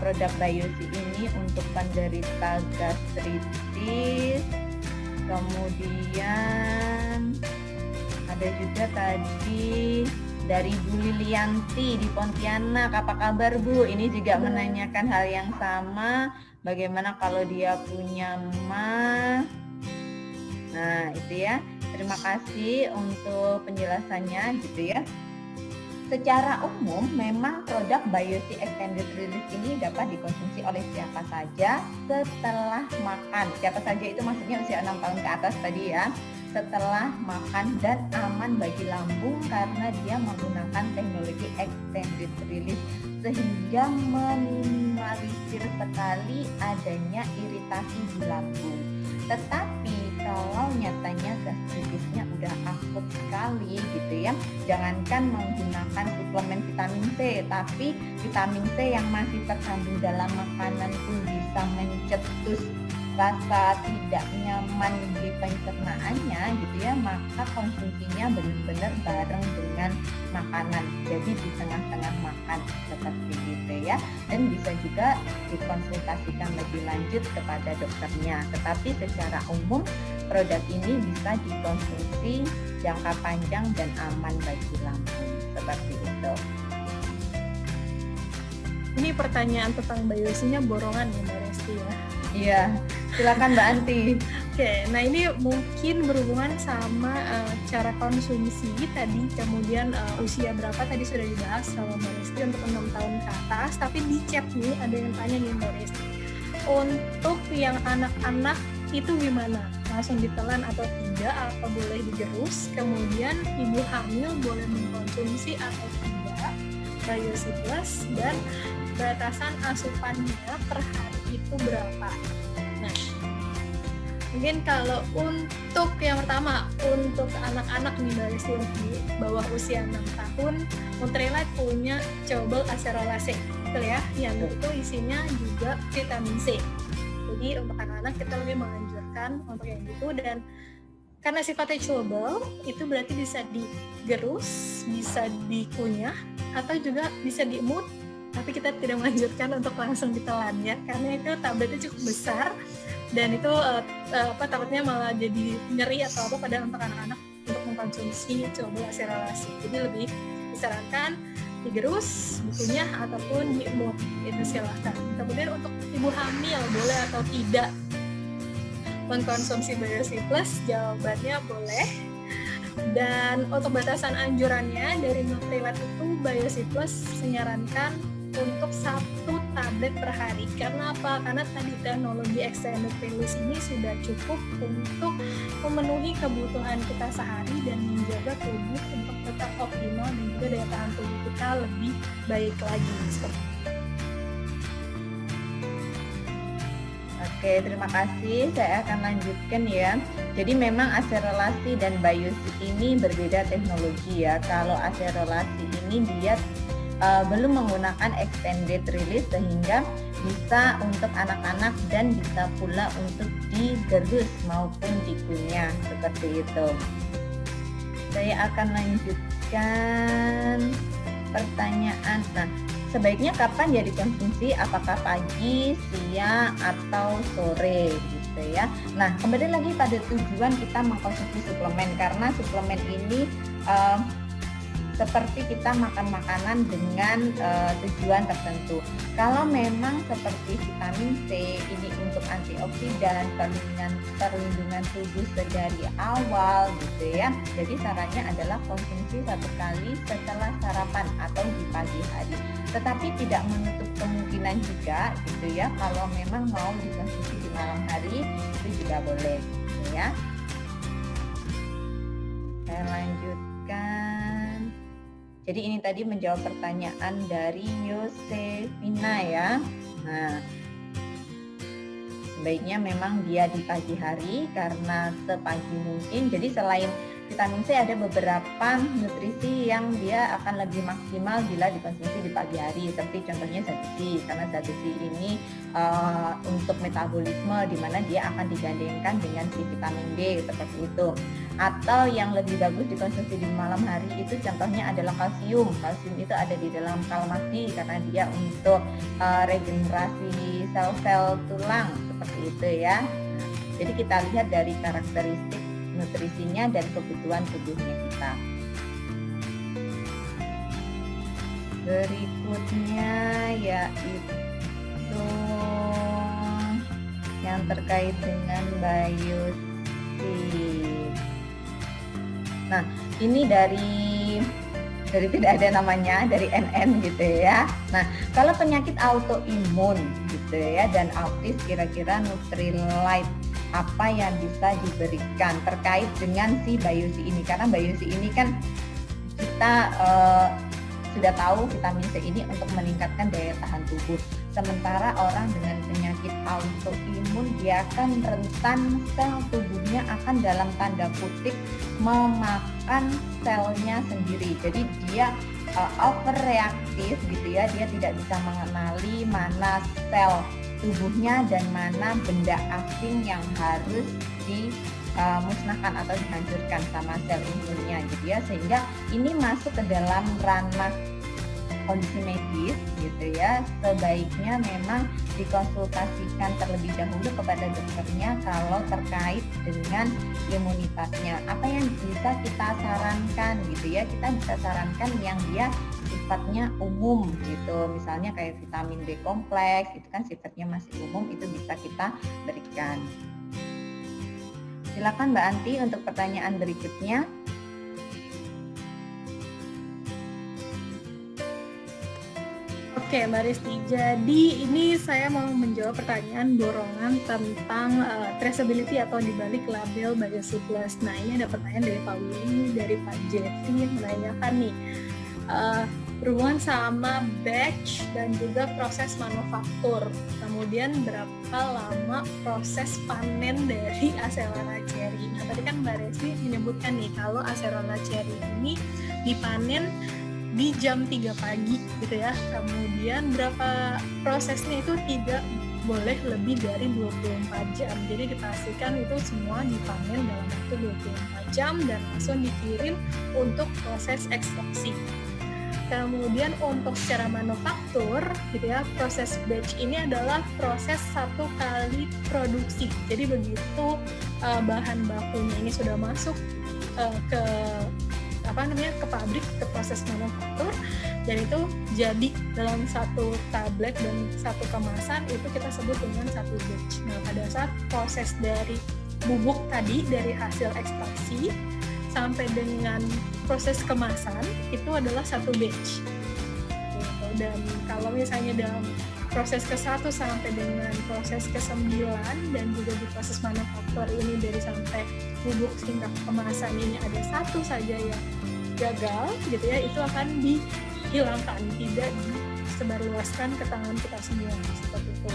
produk biopsi ini untuk penderita gastritis. Kemudian ada juga tadi dari Bu Lilianti di Pontianak, apa kabar Bu? Ini juga menanyakan hal yang sama, bagaimana kalau dia punya mah. Nah itu ya, terima kasih untuk penjelasannya gitu ya. Secara umum memang produk biopsi extended release ini dapat dikonsumsi oleh siapa saja setelah makan. Siapa saja itu maksudnya usia 6 tahun ke atas tadi ya. Setelah makan dan aman bagi lambung karena dia menggunakan teknologi extended release sehingga meminimalisir sekali adanya iritasi di lambung. Tetapi kalau nyatanya gastritisnya udah akut sekali gitu ya, jangankan menggunakan suplemen vitamin C, tapi vitamin C yang masih terkandung dalam makanan pun bisa mencetus rasa tidak nyaman di pencernaannya gitu ya, maka konsumsinya benar-benar bareng dengan makanan, jadi di tengah-tengah makan seperti itu ya. Dan bisa juga dikonsultasikan lebih lanjut kepada dokternya. Tetapi secara umum produk ini bisa dikonsumsi jangka panjang dan aman bagi lambung seperti itu. Ini pertanyaan tentang biopsinya borongan ya Mbak Resti ya. Iya, silakan Mbak Anti. Oke, nah ini mungkin berhubungan sama cara konsumsi tadi, kemudian usia berapa tadi sudah dibahas sama Mbak Resti untuk 6 tahun ke atas, tapi di chat nih ada yang tanya nih Mbak Resti, untuk yang anak-anak itu gimana? Langsung ditelan atau tidak, atau boleh digerus? Kemudian ibu hamil boleh mengkonsumsi atau tidak Biossi Plus, dan batasan asupannya per hari itu berapa? Nah, mungkin kalau untuk yang pertama, untuk anak-anak nih Mbak Resti di bawah usia 6 tahun, Nutrilite punya chewable acerulase, betul ya, yang itu isinya juga vitamin C. Jadi untuk anak-anak kita lebih menganjurkan untuk yang itu, dan karena sifatnya chewable itu berarti bisa digerus, bisa dikunyah, atau juga bisa diemut, tapi kita tidak menganjurkan untuk langsung ditelan ya, karena itu tabletnya cukup besar dan itu takutnya malah jadi nyeri atau apa pada untuk anak-anak untuk mengkonsumsi chewable acerulase. Jadi lebih disarankan digerus, dikunyah, ataupun diemut, itu silahkan. Kemudian untuk ibu hamil boleh atau tidak mengkonsumsi Biossi Plus, jawabannya boleh. Dan untuk batasan anjurannya dari Nutrilite itu Biossi Plus menyarankan untuk 1 tablet per hari. Karena apa? Karena tadi teknologi extended release ini sudah cukup untuk memenuhi kebutuhan kita sehari dan menjaga tubuh untuk tetap optimal dan juga daya tahan tubuh kita lebih baik lagi. Oke, terima kasih. Saya akan lanjutkan ya. Jadi memang acerulase dan Biossi ini berbeda teknologi ya. Kalau acerulase ini dia belum menggunakan extended release sehingga bisa untuk anak-anak dan bisa pula untuk digerus maupun dikunyah seperti itu. Saya akan lanjutkan pertanyaan. Nah, sebaiknya kapan ya dikonsumsi? Apakah pagi, siang, atau sore gitu ya? Nah, kembali lagi pada tujuan kita mengkonsumsi suplemen, karena suplemen ini seperti kita makan makanan dengan tujuan tertentu. Kalau memang seperti vitamin C ini untuk antioksidan, perlindungan tubuh sedari awal gitu ya. Jadi sarannya adalah konsumsi 1 kali setelah sarapan atau di pagi hari. Tetapi tidak menutup kemungkinan juga gitu ya, kalau memang mau dikonsumsi di malam hari itu juga boleh gitu ya. Saya lanjutkan. Jadi ini tadi menjawab pertanyaan dari Yosefina ya. Nah, sebaiknya memang dia di pagi hari karena sepagi mungkin. Jadi selain vitamin C ada beberapa nutrisi yang dia akan lebih maksimal bila dikonsumsi di pagi hari, seperti contohnya zat besi, karena zat besi ini untuk metabolisme di mana dia akan digandengkan dengan si vitamin D seperti itu. Atau yang lebih bagus dikonsumsi di malam hari itu contohnya adalah kalsium. Kalsium itu ada di dalam kalmati karena dia untuk regenerasi sel-sel tulang seperti itu ya. Jadi kita lihat dari karakteristik nutrisinya dan kebutuhan tubuhnya kita. Berikutnya yaitu yang terkait dengan biosip. Nah, ini dari tidak ada namanya, dari NN gitu ya. Nah, kalau penyakit autoimun gitu ya dan autis, kira-kira Nutrilite apa yang bisa diberikan terkait dengan si Biosi ini, karena Biosi ini kan kita sudah tahu vitamin C ini untuk meningkatkan daya tahan tubuh. Sementara orang dengan penyakit autoimun dia akan rentan sel tubuhnya akan dalam tanda kutip memakan selnya sendiri. Jadi dia overreaktif gitu ya, dia tidak bisa mengenali mana sel tubuhnya dan mana benda asing yang harus dimusnahkan atau dihancurkan sama sel imunnya gitu ya, sehingga ini masuk ke dalam ranah kondisi medis gitu ya. Sebaiknya memang dikonsultasikan terlebih dahulu kepada dokternya kalau terkait dengan imunitasnya. Apa yang bisa kita sarankan gitu ya, kita bisa sarankan yang dia sifatnya umum gitu, misalnya kayak vitamin B kompleks itu kan sifatnya masih umum, itu bisa kita berikan. Silakan Mbak Anti untuk pertanyaan berikutnya. Oke Mbak Resti, jadi ini saya mau menjawab pertanyaan dorongan tentang traceability atau dibalik label Biosi Plus. Nah, ini ada pertanyaan dari Pak Willy, dari Pak Jeffrey yang menanyakan nih, berhubungan sama batch dan juga proses manufaktur. Kemudian berapa lama proses panen dari Acerola cherry. Nah, tadi kan Mbak Resti menyebutkan nih kalau Acerola cherry ini dipanen di jam 3 pagi gitu ya. Kemudian berapa prosesnya itu tidak boleh lebih dari 24 jam. Jadi dipastikan itu semua dipanen dalam waktu 24 jam dan langsung dikirim untuk proses ekstraksi. Kemudian untuk secara manufaktur gitu ya, proses batch ini adalah proses satu kali produksi. Jadi begitu bahan bakunya ini sudah masuk ke pabrik, ke proses manufaktur, dan itu jadi dalam satu tablet dan satu kemasan, itu kita sebut dengan satu batch. Nah, pada saat proses dari bubuk tadi, dari hasil ekstraksi sampai dengan proses kemasan itu adalah satu batch gitu. Dan kalau misalnya dalam proses ke-1 sampai dengan proses ke-9 dan juga di proses manufaktur ini dari sampai bubuk hingga kemasan ini ada satu saja yang gagal gitu ya, itu akan dihilangkan, tidak disebarluaskan ke tangan kita semua seperti itu.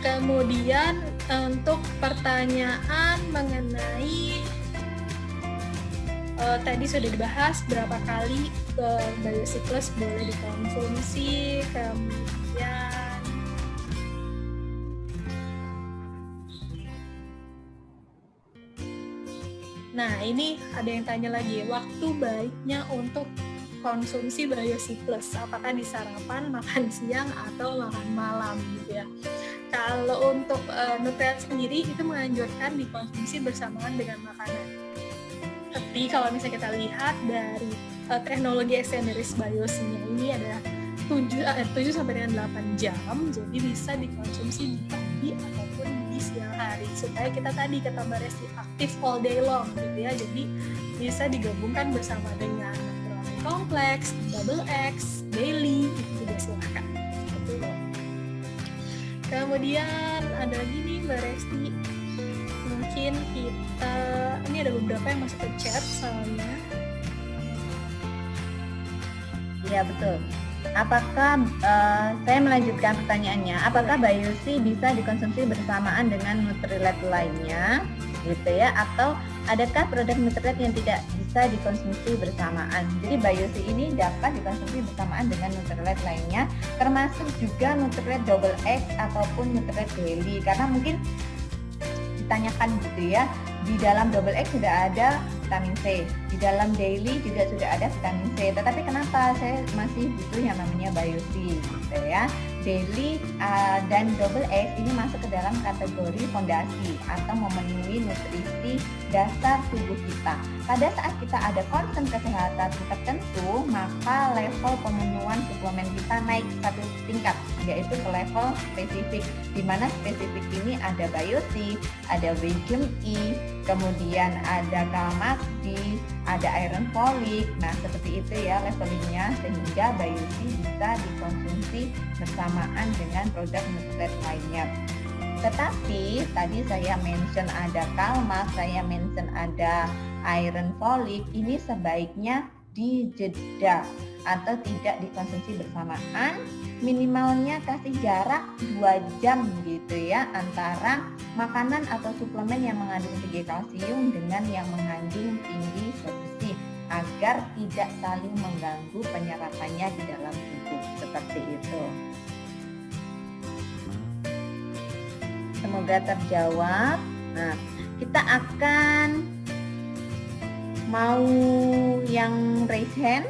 Kemudian untuk pertanyaan mengenai tadi sudah dibahas berapa kali Biosi Plus boleh dikonsumsi, kemudian nah ini ada yang tanya lagi, waktu baiknya untuk konsumsi Biosi Plus, apakah di sarapan, makan siang, atau makan malam gitu ya. Kalau untuk Nutrilite sendiri itu menganjurkan dikonsumsi bersamaan dengan makanan. Tapi kalau misalnya kita lihat dari teknologi extended Biosi-nya ini adalah 7 sampai dengan 8 jam, jadi bisa dikonsumsi di pagi ataupun di siang hari supaya kita tadi kata Mbak Resti aktif all day long gitu ya. Jadi bisa digabungkan bersama dengan Nutrilite kompleks, double X, daily, itu juga silahkan. Seperti itu. Kemudian ada lagi nih Mbak Resti, mungkin kita ini ada beberapa yang masuk ke chat soalnya. Iya betul. Apakah saya melanjutkan pertanyaannya? Apakah Biosi bisa dikonsumsi bersamaan dengan Nutrilite lainnya, gitu ya? Atau Adakah produk Nutrilite yang tidak bisa dikonsumsi bersamaan? Jadi Biosi ini dapat dikonsumsi bersamaan dengan Nutrilite lainnya, termasuk juga Nutrilite Double X ataupun Nutrilite Daily. Karena mungkin ditanyakan gitu ya, di dalam Double X sudah ada vitamin C, di dalam Daily juga sudah ada vitamin C. Tetapi kenapa saya masih butuh yang namanya Biosi gitu ya? Daily dan Double X ini masuk ke dalam kategori fondasi atau memenuhi nutrisi dasar tubuh kita. Pada saat kita ada concern kesehatan tertentu, maka level pemenuhan suplemen kita naik satu tingkat, yaitu ke level spesifik, di mana spesifik ini ada Biosi, ada Vegem E, kemudian ada Kalmaxi, ada iron folic. Nah, seperti itu ya levelingnya, sehingga Biosi bisa dikonsumsi bersamaan dengan produk Nutrilite lainnya. Tetapi tadi saya mention ada Kalmax, saya mention ada iron folic, ini sebaiknya dijeda atau tidak dikonsumsi bersamaan. Minimalnya kasih jarak 2 jam gitu ya antara makanan atau suplemen yang mengandung tinggi kalsium dengan yang mengandung tinggi zat besi, agar tidak saling mengganggu penyerapannya di dalam tubuh, seperti itu. Semoga terjawab. Nah, kita akan mau yang raise hand.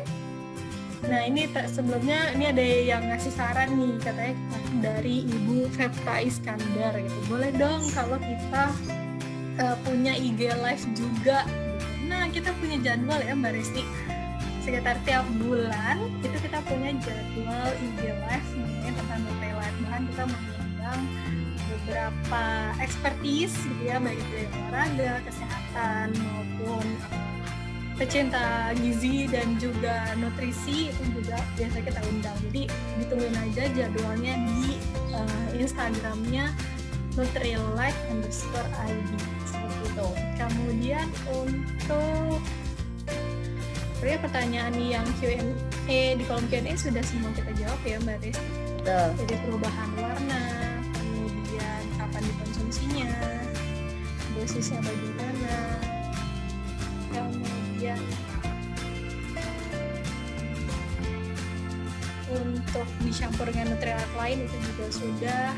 Nah ini sebelumnya ini ada yang ngasih saran nih, katanya dari Ibu Fepta Iskandar gitu. Boleh dong kalau kita punya IG live juga. Nah kita punya jadwal ya Mbak Resti. Sekitar tiap bulan itu kita punya jadwal IG live nih tentang Nutrilite. Bahkan kita mengundang beberapa expertise gitu ya, baik dari olahraga, kesehatan maupun pecinta gizi dan juga nutrisi, itu juga biasa kita undang. Jadi ditungguin aja jadwalnya di Instagramnya Nutrilite_ID seperti itu. Kemudian untuk pertanyaan yang Q&A di kolom Q&A sudah semua kita jawab ya Mbak Resti. Jadi perubahan warna, kemudian kapan dikonsumsinya, dosisnya bagaimana, kemudian untuk dicampur dengan Nutrilite lain itu juga sudah.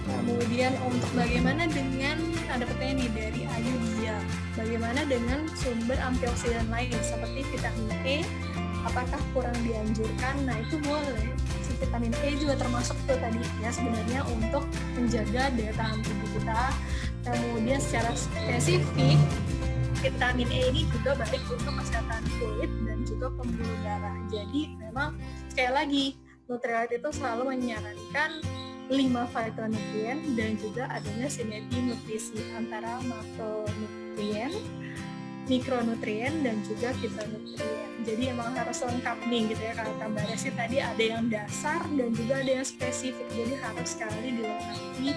Kemudian untuk bagaimana dengan, ada pertanyaan nih dari Ayu Dia, bagaimana dengan sumber antioksidan lain seperti vitamin E, apakah kurang dianjurkan? Nah itu boleh, si vitamin E juga termasuk tuh tadi ya sebenarnya untuk menjaga daya tahan tubuh kita. Kemudian secara spesifik vitamin E ini juga baik untuk kesehatan kulit dan juga pembuluh darah. Jadi memang sekali lagi Nutrilite itu selalu menyarankan 5 fitonutrien dan juga adanya sinergi nutrisi antara makronutrien, mikronutrien dan juga fitonutrien. Jadi emang harus lengkap nih gitu ya, kalau kabarnya sih tadi ada yang dasar dan juga ada yang spesifik. Jadi harus sekali dilengkapi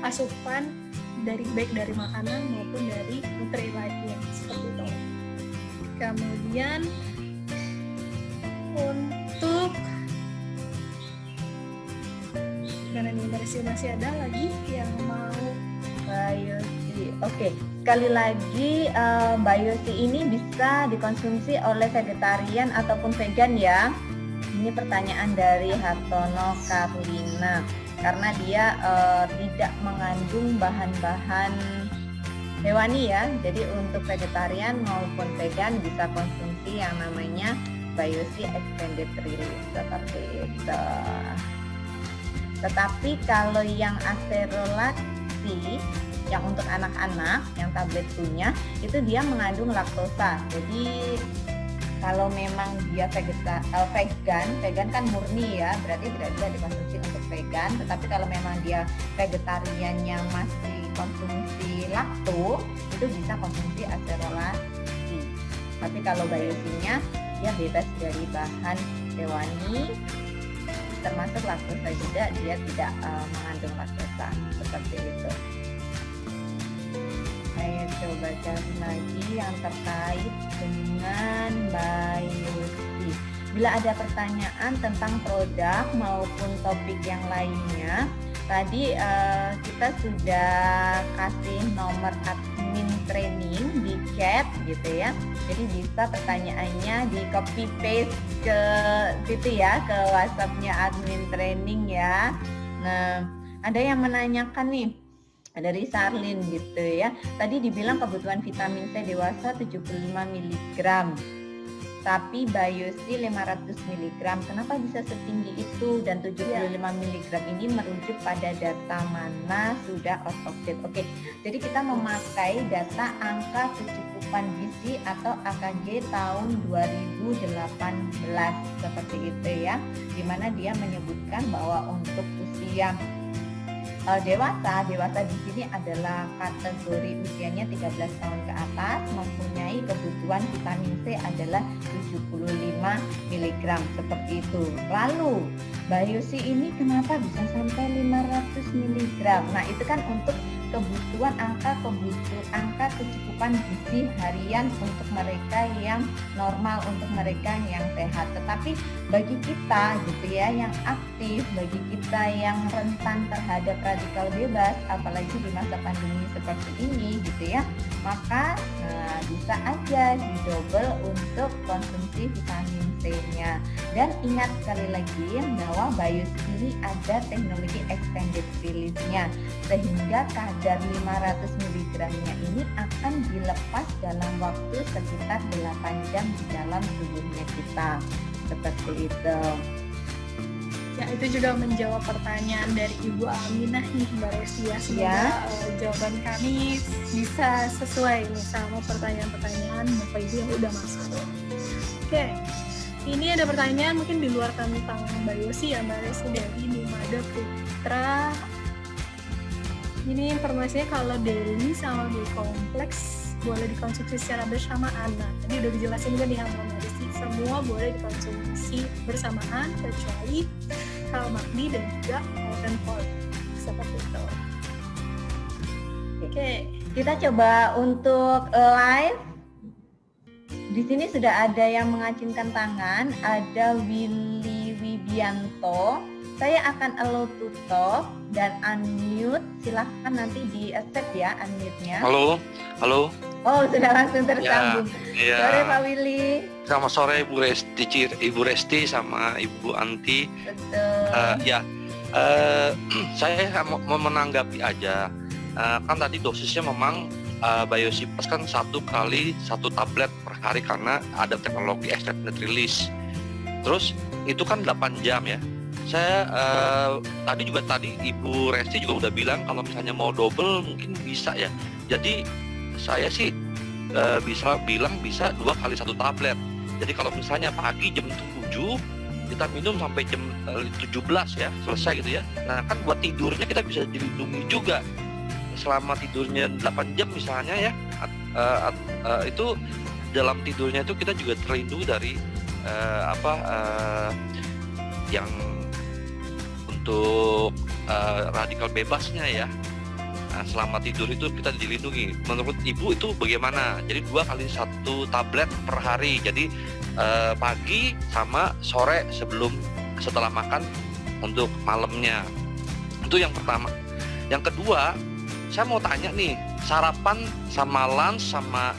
asupan baik dari makanan maupun dari Nutrilite-nya seperti itu. Kemudian untuk mana nih masih ada lagi yang mau Biosi. Oke, sekali lagi Biosi ini bisa dikonsumsi oleh vegetarian ataupun vegan ya. Ini pertanyaan dari Hartono Karlina, karena dia tidak mengandung bahan-bahan hewani ya. Jadi untuk vegetarian maupun vegan bisa konsumsi yang namanya Biosi Extended Release seperti itu. Tetapi kalau yang acerolacti yang untuk anak-anak yang tablet punya itu dia mengandung laktosa. Jadi kalau memang dia vegan kan murni ya, berarti tidak bisa dikonsumsi untuk vegan. Tetapi kalau memang dia vegetarian yang masih konsumsi lakto, itu bisa konsumsi acerolacti. Tapi kalau Biosinya dia bebas dari bahan hewani, termasuk laktosa juga, dia tidak mengandung laktosa seperti itu. Saya coba cari lagi yang terkait dengan Biosi. Bila ada pertanyaan tentang produk maupun topik yang lainnya, tadi kita sudah kasih nomor admin admin training di chat gitu ya. Jadi bisa pertanyaannya di copy paste ke situ ya, ke WhatsApp-nya admin training ya. Nah, ada yang menanyakan nih dari Sarlin gitu ya. Tadi dibilang kebutuhan vitamin C dewasa 75 mg. Tapi Biosi 500 mg. Kenapa bisa setinggi itu? Dan 75 mg ini merujuk pada data mana sudah out of date. Oke, jadi kita memakai data angka kecukupan gizi atau AKG tahun 2018 seperti itu ya. Dimana dia menyebutkan bahwa untuk usia dewasa di sini adalah kategori usianya 13 tahun ke atas, mempunyai kebutuhan vitamin C adalah 75 mg seperti itu. Lalu Biosi ini kenapa bisa sampai 500 mg? Nah, itu kan untuk kebutuhan angka kecukupan gizi harian untuk mereka yang normal, untuk mereka yang sehat. Tetapi bagi kita gitu ya yang aktif, bagi kita yang rentan terhadap radikal bebas, apalagi di masa pandemi seperti ini gitu ya, maka bisa aja didouble untuk konsumsi vitamin C-nya. Dan ingat sekali lagi bahwa Biosi ini ada teknologi extended release-nya, sehingga kadar 500 mg-nya ini akan dilepas dalam waktu sekitar 8 jam di dalam tubuhnya kita. Seperti itu. Ya, itu juga menjawab pertanyaan dari Ibu Aminah nih Mbak Resti ya. Semoga jawaban kami bisa sesuai nih sama pertanyaan-pertanyaan Bapak Ibu yang udah masuk. Oke, ini ada pertanyaan mungkin di luar tentang Biosi ya Mbak Resti dari Nimada Putra. Ini informasinya kalau daily sama B-kompleks boleh dikonsumsi secara bersamaan. Nah, tadi udah dijelasin juga nih sama Mbak Resti, semua boleh dikonsumsi bersamaan kecuali Kalmakdi dan juga Mountain Fort. Seperti itu. Oke, kita coba untuk live. Di sini sudah ada yang mengacungkan tangan, ada Willy Wibianto. Saya akan allow to talk dan unmute. Silahkan nanti di accept ya unmute-nya. Halo. Oh, sudah langsung tersambung. Ya. Sore Pak Willy. Selamat sore Ibu Resti sama Ibu Anti. Betul. Saya mau menanggapi aja. Kan tadi dosisnya memang Biosi Plus kan 1 kali 1 tablet per hari karena ada teknologi extended release. Terus itu kan 8 jam ya. Saya tadi Ibu Resti juga udah bilang kalau misalnya mau double mungkin bisa ya. Jadi saya sih bisa bilang bisa 2 kali 1 tablet. Jadi kalau misalnya pagi jam 7 kita minum sampai jam 17 ya, selesai gitu ya. Nah kan buat tidurnya kita bisa dilindungi juga. Selama tidurnya 8 jam misalnya ya, itu dalam tidurnya itu kita juga terlindungi dari yang untuk radikal bebasnya ya. Nah, selama tidur itu kita dilindungi. Menurut Ibu itu bagaimana? Jadi 2 kali 1 tablet per hari. Jadi pagi sama sore setelah makan untuk malamnya. Itu yang pertama. Yang kedua, saya mau tanya nih, sarapan sama lunch sama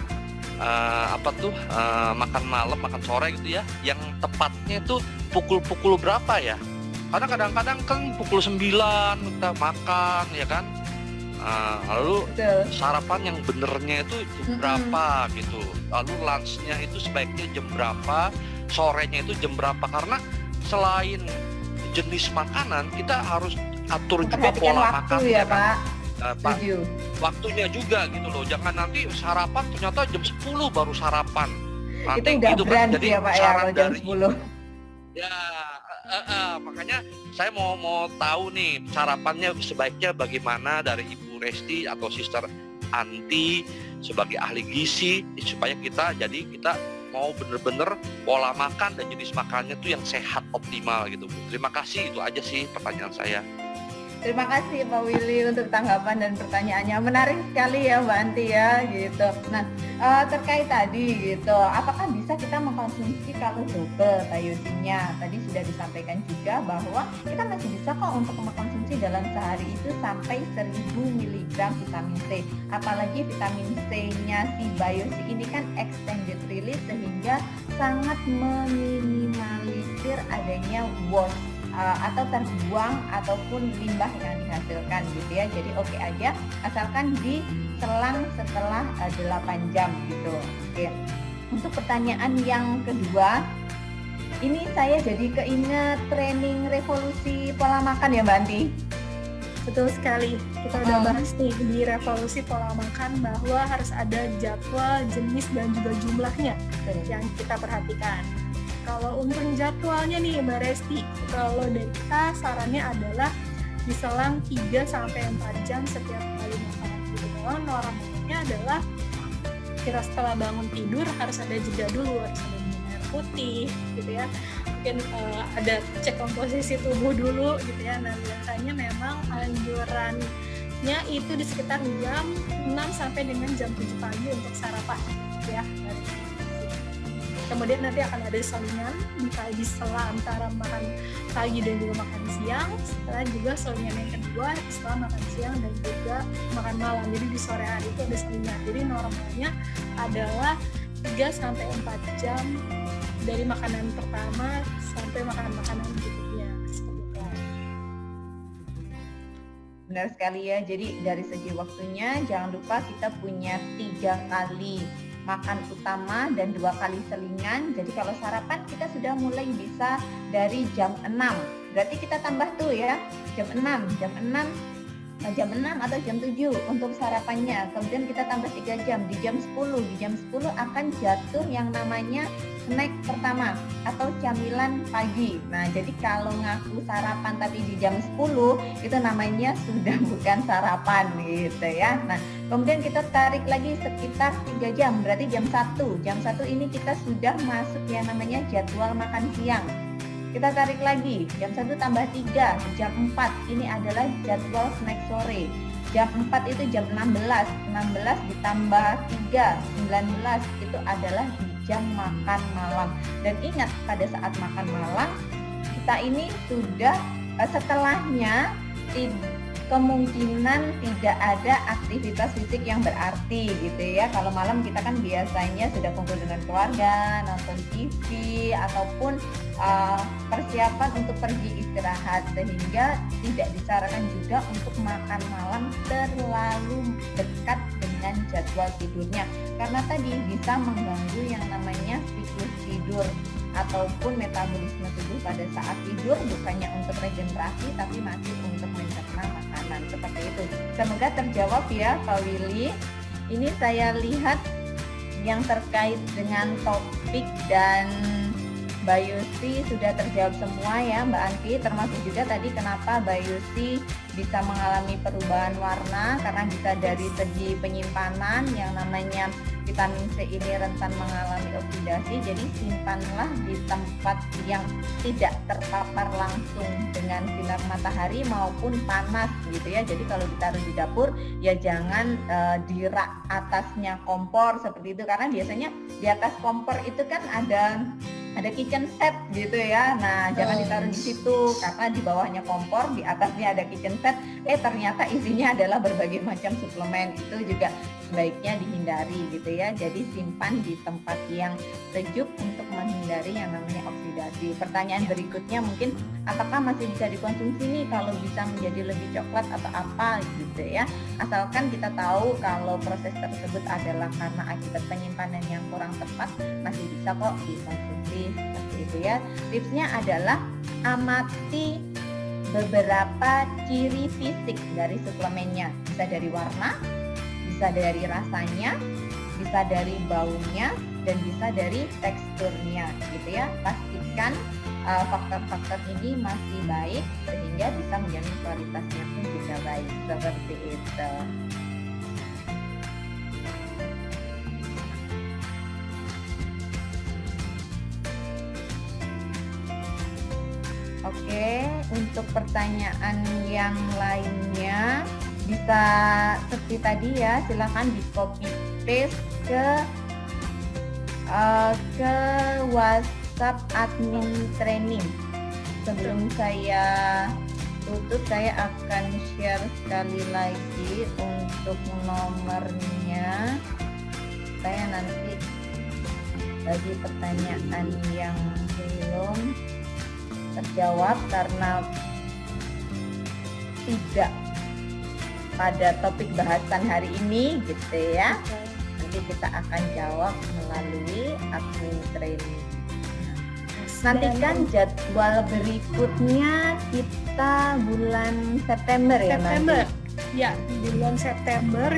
makan malam, makan sore gitu ya, yang tepatnya itu pukul berapa ya? Karena kadang-kadang kan pukul 9 kita makan ya kan. Lalu sarapan yang benernya itu jam berapa gitu. Lalu lunchnya itu sebaiknya jam berapa, sorenya itu jam berapa. Karena selain jenis makanan, kita harus atur juga pola makan ya kan? Pak. Waktunya juga gitu loh. Jangan nanti sarapan ternyata jam 10 baru sarapan. Itu Nanti udah gitu brand kan. Jadi ya Pak ya kalau jam 10. Ya, makanya saya mau tahu nih sarapannya sebaiknya bagaimana dari Ibu Resti atau Sister Anti sebagai ahli gizi supaya kita mau bener-bener pola makan dan jenis makannya tuh yang sehat optimal gitu. Terima kasih, itu aja sih pertanyaan saya. Terima kasih Pak Willy untuk tanggapan dan pertanyaannya. Menarik sekali ya Mbak Anti ya gitu. Nah, terkait tadi gitu, apakah bisa kita mengkonsumsi kalau double biosinya? Tadi sudah disampaikan juga bahwa kita masih bisa kok untuk mengkonsumsi dalam sehari itu sampai 1000 mg vitamin C. Apalagi vitamin C-nya si biosi ini kan extended release sehingga sangat meminimalisir adanya waste atau terbuang ataupun limbah yang dihasilkan gitu ya. Jadi oke aja asalkan diselang setelah 8 jam gitu. Oke. Untuk pertanyaan yang kedua, ini saya jadi keinget training revolusi pola makan ya Mbak Anti. Betul sekali. Kita udah bahas nih di revolusi pola makan bahwa harus ada jadwal, jenis dan juga jumlahnya yang kita perhatikan. Kalau untuk jadwalnya nih Mbak Resti, kalau dari kita sarannya adalah diselang 3-4 jam setiap kali makan. Gitu. Kalau normalnya adalah kita setelah bangun tidur harus ada jeda dulu, harus ada minum air putih gitu ya. Mungkin ada cek komposisi tubuh dulu gitu ya. Nah biasanya memang anjurannya itu di sekitar jam 6 sampai dengan jam 7 pagi untuk sarapan ya. Kemudian nanti akan ada selingan di sela antara makan pagi dan juga makan siang. Setelah juga selingan yang kedua setelah makan siang dan juga makan malam. Jadi di sore hari itu ada selingan. Jadi normalnya adalah 3-4 jam dari makanan pertama sampai makanan berikutnya. Benar sekali ya. Jadi dari segi waktunya jangan lupa kita punya 3 kali makan utama dan 2 kali selingan. Jadi kalau sarapan kita sudah mulai bisa dari jam 6. Berarti kita tambah tuh ya, jam 6 atau jam 7 untuk sarapannya. Kemudian kita tambah 3 jam di jam 10. Di jam 10 akan jatuh yang namanya snack pertama atau camilan pagi. Nah, jadi kalau ngaku sarapan tapi di jam 10 itu namanya sudah bukan sarapan gitu ya. Nah, kemudian kita tarik lagi sekitar 3 jam, berarti jam 1. Jam 1 ini kita sudah masuk yang namanya jadwal makan siang. Kita tarik lagi, jam 1 tambah 3, jam 4 ini adalah jadwal snack sore. Jam 4 itu jam 16 ditambah 3, 19 itu adalah di jam makan malam. Dan ingat pada saat makan malam kita ini sudah setelahnya kemungkinan tidak ada aktivitas fisik yang berarti gitu ya. Kalau malam kita kan biasanya sudah kumpul dengan keluarga, nonton TV ataupun persiapan untuk pergi istirahat, sehingga tidak disarankan juga untuk makan malam terlalu dekat dengan jadwal tidurnya karena tadi bisa mengganggu yang namanya siklus tidur ataupun metabolisme tubuh pada saat tidur, bukannya untuk regenerasi tapi masih untuk mencerna makanan seperti itu. Semoga terjawab ya Pak Willy. Ini saya lihat yang terkait dengan topik dan biosi sudah terjawab semua ya Mbak Anti, termasuk juga tadi kenapa biosi bisa mengalami perubahan warna karena bisa dari segi penyimpanan yang namanya vitamin C ini rentan mengalami oksidasi, jadi simpanlah di tempat yang tidak terpapar langsung dengan sinar matahari maupun panas gitu ya. Jadi kalau ditaruh di dapur ya jangan di rak atasnya kompor seperti itu, karena biasanya di atas kompor itu kan ada kitchen set gitu ya. Nah, jangan ditaruh di situ karena di bawahnya kompor, di atasnya ada kitchen set. Ternyata isinya adalah berbagai macam suplemen. Itu juga sebaiknya dihindari gitu ya. Jadi simpan di tempat yang sejuk untuk menghindari yang namanya oksidasi. Pertanyaan berikutnya mungkin apakah masih bisa dikonsumsi nih kalau bisa menjadi lebih coklat atau apa gitu ya. Asalkan kita tahu kalau proses tersebut adalah karena akibat penyimpanan yang kurang tepat, masih bisa kok dikonsumsi seperti itu ya. Tipsnya adalah amati beberapa ciri fisik dari suplemennya. Bisa dari warna, bisa dari rasanya, bisa dari baunya, dan bisa dari teksturnya gitu ya. Pastikan faktor-faktor ini masih baik sehingga bisa menjamin kualitasnya pun juga baik seperti itu. Oke, untuk pertanyaan yang lainnya bisa seperti tadi ya, silakan di copy paste ke WhatsApp admin training. Sebelum saya tutup, saya akan share sekali lagi untuk nomornya. Saya nanti bagi pertanyaan yang belum terjawab karena tidak pada topik bahasan hari ini gitu ya. Nanti kita akan jawab melalui admin training. Nantikan jadwal berikutnya kita bulan September ya September. nanti. Ya, di bulan September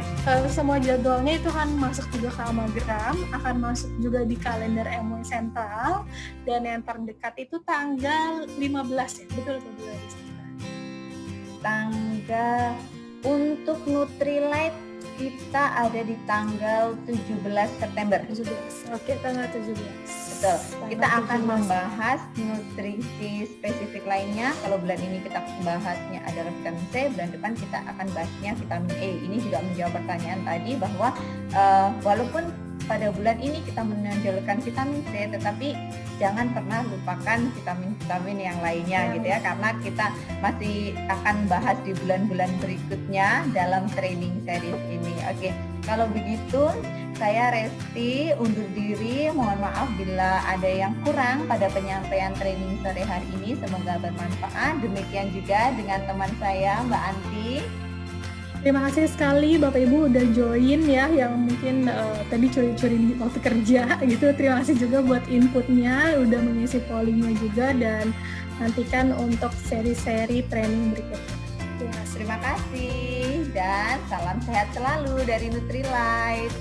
semua jadwalnya itu akan masuk juga ke Amagram, akan masuk juga di kalender MUI Sentral, dan yang terdekat itu tanggal 15 ya, betul Bu Rizky? Tanggal untuk Nutrilite kita ada di tanggal 17 September. 17. Oke, tanggal 17. Betul. Kita Tanggal akan 17. membahas nutrisi spesifik lainnya. Kalau bulan ini kita bahasnya adalah vitamin C, bulan depan kita akan bahasnya vitamin E. Ini juga menjawab pertanyaan tadi bahwa walaupun pada bulan ini kita menonjolkan vitamin C, tetapi jangan pernah lupakan vitamin-vitamin yang lainnya gitu ya, karena kita masih akan bahas di bulan-bulan berikutnya dalam training series ini. Oke, kalau begitu saya Resti undur diri. Mohon maaf bila ada yang kurang pada penyampaian training sore hari ini. Semoga bermanfaat. Demikian juga dengan teman saya Mbak Anti. Terima kasih sekali Bapak Ibu udah join ya, yang mungkin tadi curi-curi di waktu kerja gitu. Terima kasih juga buat inputnya, udah mengisi pollingnya juga, dan nantikan untuk seri-seri training berikutnya. Terima kasih dan salam sehat selalu dari Nutrilite.